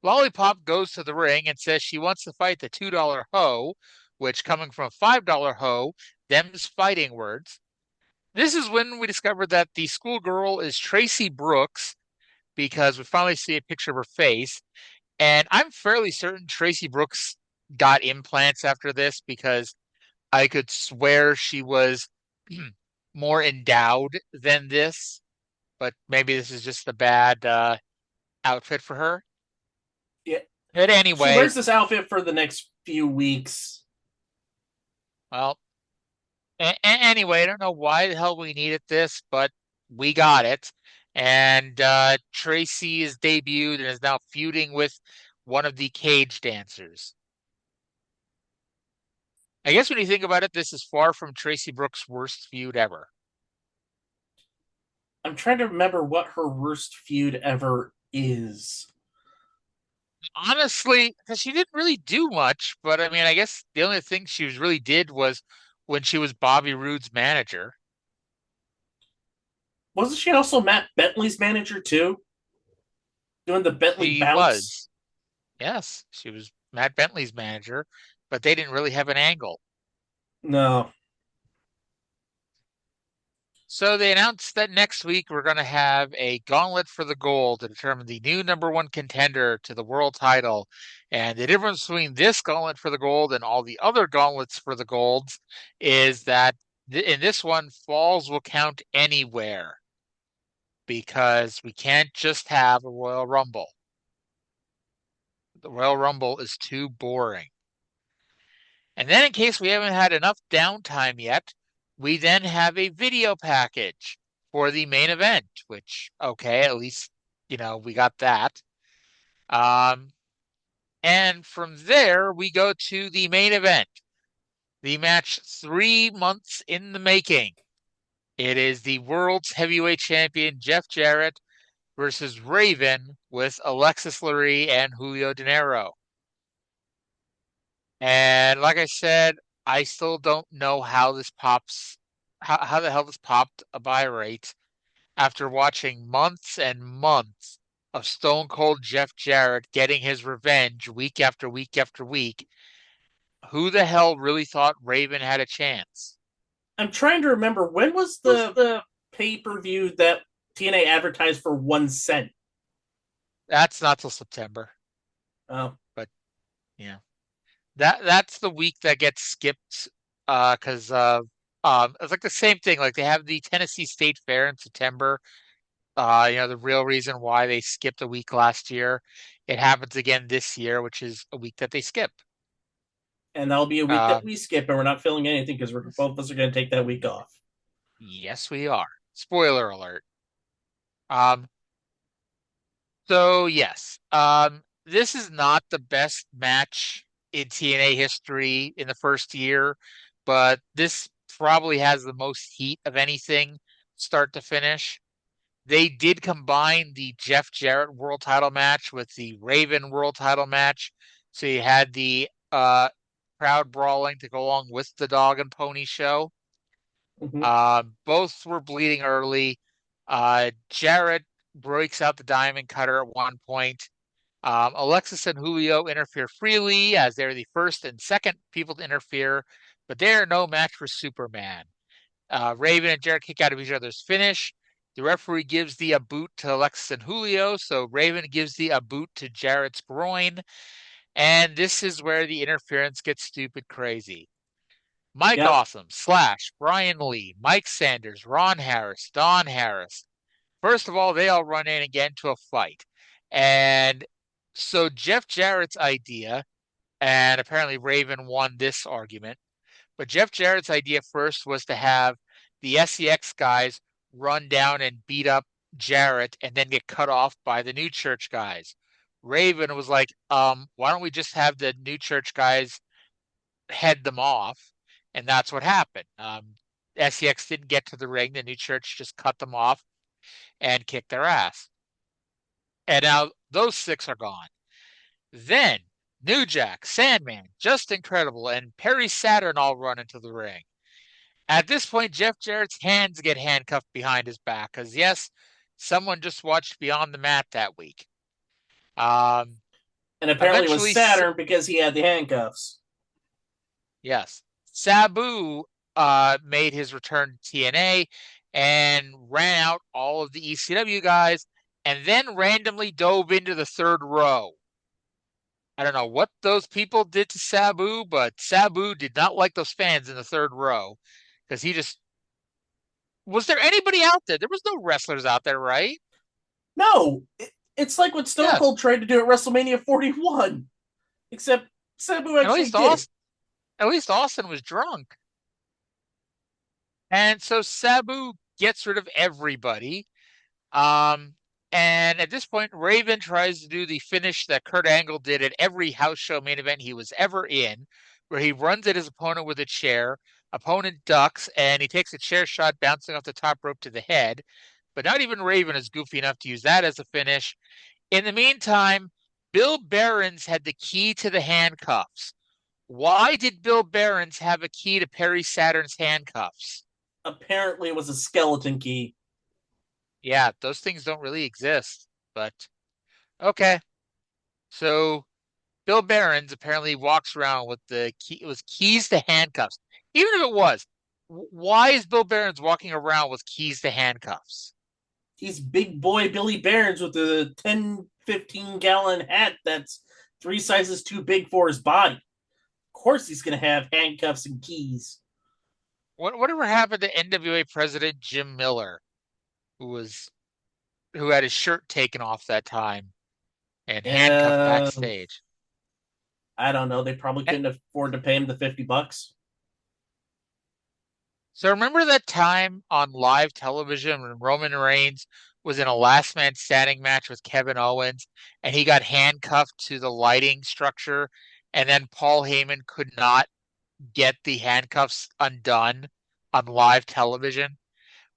Lollipop goes to the ring and says she wants to fight the $2 hoe, which coming from a $5 hoe, them's fighting words. This is when we discovered that the schoolgirl is Tracy Brooks because we finally see a picture of her face. And I'm fairly certain Tracy Brooks got implants after this because I could swear she was more endowed than this, but maybe this is just a bad outfit for her. Yeah. But She anyway, wears this outfit for the next few weeks. well, anyway, I don't know why the hell we needed this, but we got it. And Tracy is debuted and is now feuding with one of the cage dancers. I guess when you think about it, this is far from Tracy Brooks' worst feud ever. I'm trying to remember what her worst feud ever is. Honestly, because she didn't really do much, but I mean, I guess the only thing she really did was when she was Bobby Roode's manager. Wasn't she also Matt Bentley's manager too? Doing the Bentley She bounce? was, yes, she was Matt Bentley's manager, but they didn't really have an angle. No. So they announced that next week we're going to have a gauntlet for the gold to determine the new number one contender to the world title. And the difference between this gauntlet for the gold and all the other gauntlets for the golds is that in this one, falls will count anywhere because we can't just have a Royal Rumble. The Royal Rumble is too boring. And then, in case we haven't had enough downtime yet, we then have a video package for the main event, which, okay, at least, we got that. Um, and from there, we go to the main event, the match 3 months in the making. It is the world's heavyweight champion, Jeff Jarrett, versus Raven with Alexis Lurie and Julio De Niro. And like I said, I still don't know how this pops, how the hell this popped a buy rate after watching months and months of Stone Cold Jeff Jarrett getting his revenge week after week after week. Who the hell really thought Raven had a chance? I'm trying to remember when was the pay-per-view that TNA advertised for 1 cent? That's not till September, Oh. but yeah, that's the week that gets skipped because it's like the same thing. Like they have the Tennessee State Fair in September. The real reason why they skipped a week last year, it happens again this year, which is a week that they skip. And that'll be a week that Um, we skip, and we're not filling anything because we're both of us are going to take that week off. yes, we are. Spoiler alert. Um, so yes, this is not the best match in TNA history in the first year, but this probably has the most heat of anything, start to finish. They did combine the Jeff Jarrett world title match with the Raven world title match. So you had the crowd brawling to go along with the dog and pony show. Mm-hmm. Both were bleeding early. Jarrett breaks out the diamond cutter at one point. Alexis and Julio interfere freely as they're the first and second people to interfere, but they are no match for Superman. Raven and Jarrett kick out of each other's finish. The referee gives the boot to Alexis and Julio, so Raven gives the boot to Jarrett's groin. And this is where the interference gets stupid crazy. Mike Yep. Awesome, Slash, Brian Lee, Mike Sanders, Ron Harris, Don Harris. First of all, they all run in again to a fight. And so Jeff Jarrett's idea, and apparently Raven won this argument, but Jeff Jarrett's idea first was to have the SEX guys run down and beat up Jarrett and then get cut off by the New Church guys. Raven was like, why don't we just have the New Church guys head them off, and that's what happened. SEX didn't get to the ring. The New Church just cut them off and kicked their ass. And now those six are gone. Then New Jack, Sandman, Just Incredible, and Perry Saturn all run into the ring. At this point, Jeff Jarrett's hands get handcuffed behind his back because, yes, someone just watched Beyond the Mat that week. Um, And apparently it was eventually, Saturn because he had the handcuffs. yes, Sabu made his return to TNA and ran out all of the ECW guys and then randomly dove into the third row. I don't know what those people did to Sabu, but Sabu did not like those fans in the third row because he just was there anybody out there? There was no wrestlers out there, right? No, it's like what Stone Yes. Cold tried to do at WrestleMania 41, except Sabu At actually least did it. Austin was drunk. And so Sabu gets rid of everybody. Um, and at this point, Raven tries to do the finish that Kurt Angle did at every house show main event he was ever in, where he runs at his opponent with a chair, opponent ducks, and he takes a chair shot bouncing off the top rope to the head. But not even Raven is goofy enough to use that as a finish. In the meantime, Bill Behrens had the key to the handcuffs. Why did Bill Behrens have a key to Perry Saturn's handcuffs? Apparently, it was a skeleton key. Yeah, those things don't really exist, but okay. So Bill Behrens apparently walks around with the key. It was keys to handcuffs. Even if it was, why is Bill Behrens walking around with keys to handcuffs? He's big boy Billy Barons with a 10, 15-gallon hat that's 3 sizes too big for his body. Of course, he's going to have handcuffs and keys. Whatever happened to NWA President Jim Miller, who had his shirt taken off that time and handcuffed Uh, backstage? I don't know. They probably Eh, couldn't afford to pay him the $50. So remember that time on live television when Roman Reigns was in a last man standing match with Kevin Owens and he got handcuffed to the lighting structure and then Paul Heyman could not get the handcuffs undone on live television?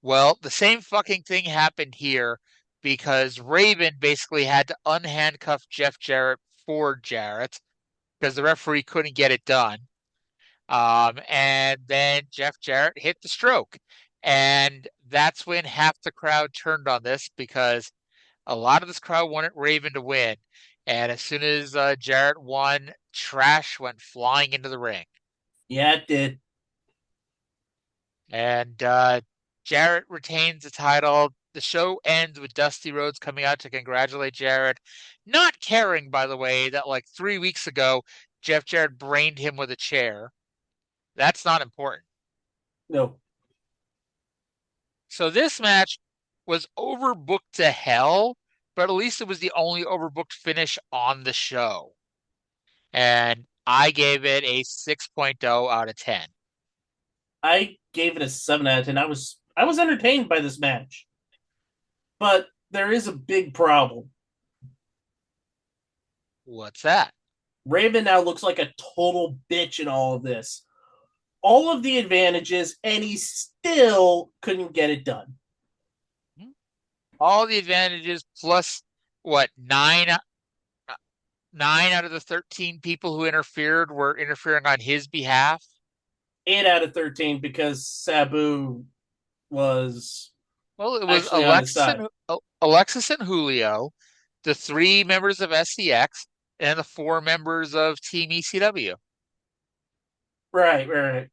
Well, the same fucking thing happened here because Raven basically had to unhandcuff Jeff Jarrett for Jarrett because the referee couldn't get it done. And then Jeff Jarrett hit the stroke. And that's when half the crowd turned on this because a lot of this crowd wanted Raven to win. And as soon as Jarrett won, trash went flying into the ring. Yeah, it did. And Jarrett retains the title. The show ends with Dusty Rhodes coming out to congratulate Jarrett, not caring, by the way, that like 3 weeks ago, Jeff Jarrett brained him with a chair. That's not important. No. So this match was overbooked to hell, but at least it was the only overbooked finish on the show. And I gave it a 6.0 out of 10. I gave it a 7 out of 10. I was entertained by this match. But there is a big problem. What's that? Raven now looks like a total bitch in all of this. All of the advantages, and he still couldn't get it done. All the advantages plus what, nine out of the 13 people who interfered were interfering on his behalf. 8 out of 13 because Sabu was Well, it was actually on his side. Alexis and Julio, the three members of SCX, and the four members of Team ECW. Right, right.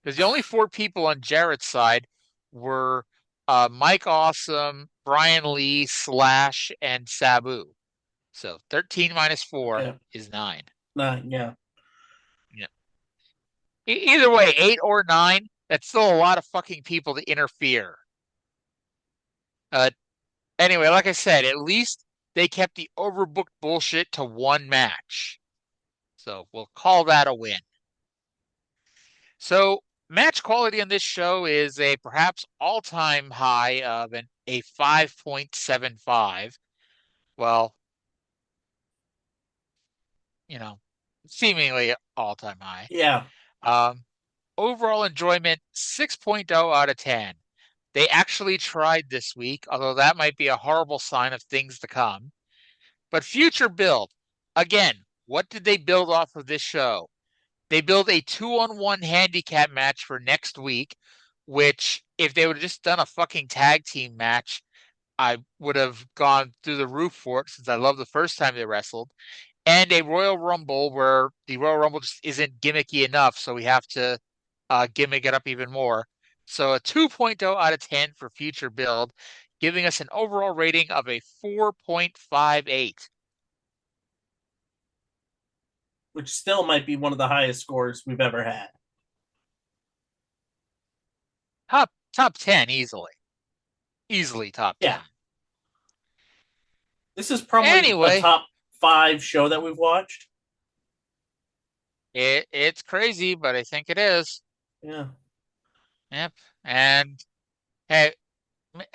Because the only four people on Jarrett's side were Mike Awesome, Brian Lee, Slash, and Sabu. So 13 minus 4 Yeah. is 9. 9, yeah. Yeah. Either way, 8 or 9, that's still a lot of fucking people to interfere. Anyway, like I said, at least they kept the overbooked bullshit to one match. So we'll call that a win. So match quality on this show is a perhaps all-time high of a 5.75. Well, you know, seemingly all-time high. Yeah. Um, Overall enjoyment 6.0 out of 10. They actually tried this week, although that might be a horrible sign of things to come. But future build, again, what did they build off of this show? They built a 2-on-1 handicap match for next week, which if they would have just done a fucking tag team match, I would have gone through the roof for it since I love the first time they wrestled. And a Royal Rumble where the Royal Rumble just isn't gimmicky enough, so we have to gimmick it up even more. So a 2.0 out of 10 for future build, giving us an overall rating of a 4.58. Which still might be one of the highest scores we've ever had. Top 10 easily. Easily top Yeah. 10. This is probably a Anyway, top 5 show that we've watched. it's crazy, but I think it is. Yeah. Yep. And hey,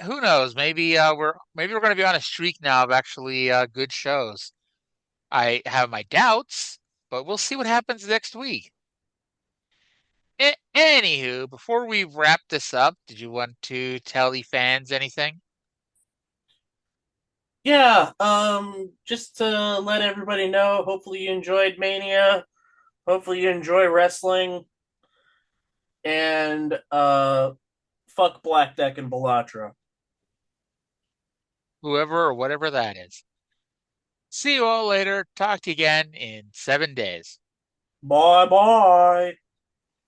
who knows? Maybe we're going to be on a streak now of actually good shows. I have my doubts, but we'll see what happens next week. Anywho, before we wrap this up, did you want to tell the fans anything? Yeah, just to let everybody know, hopefully you enjoyed Mania. Hopefully you enjoy wrestling. And fuck Black Deck and Belatra. Whoever or whatever that is. See you all later. Talk to you again in 7 days. Bye bye.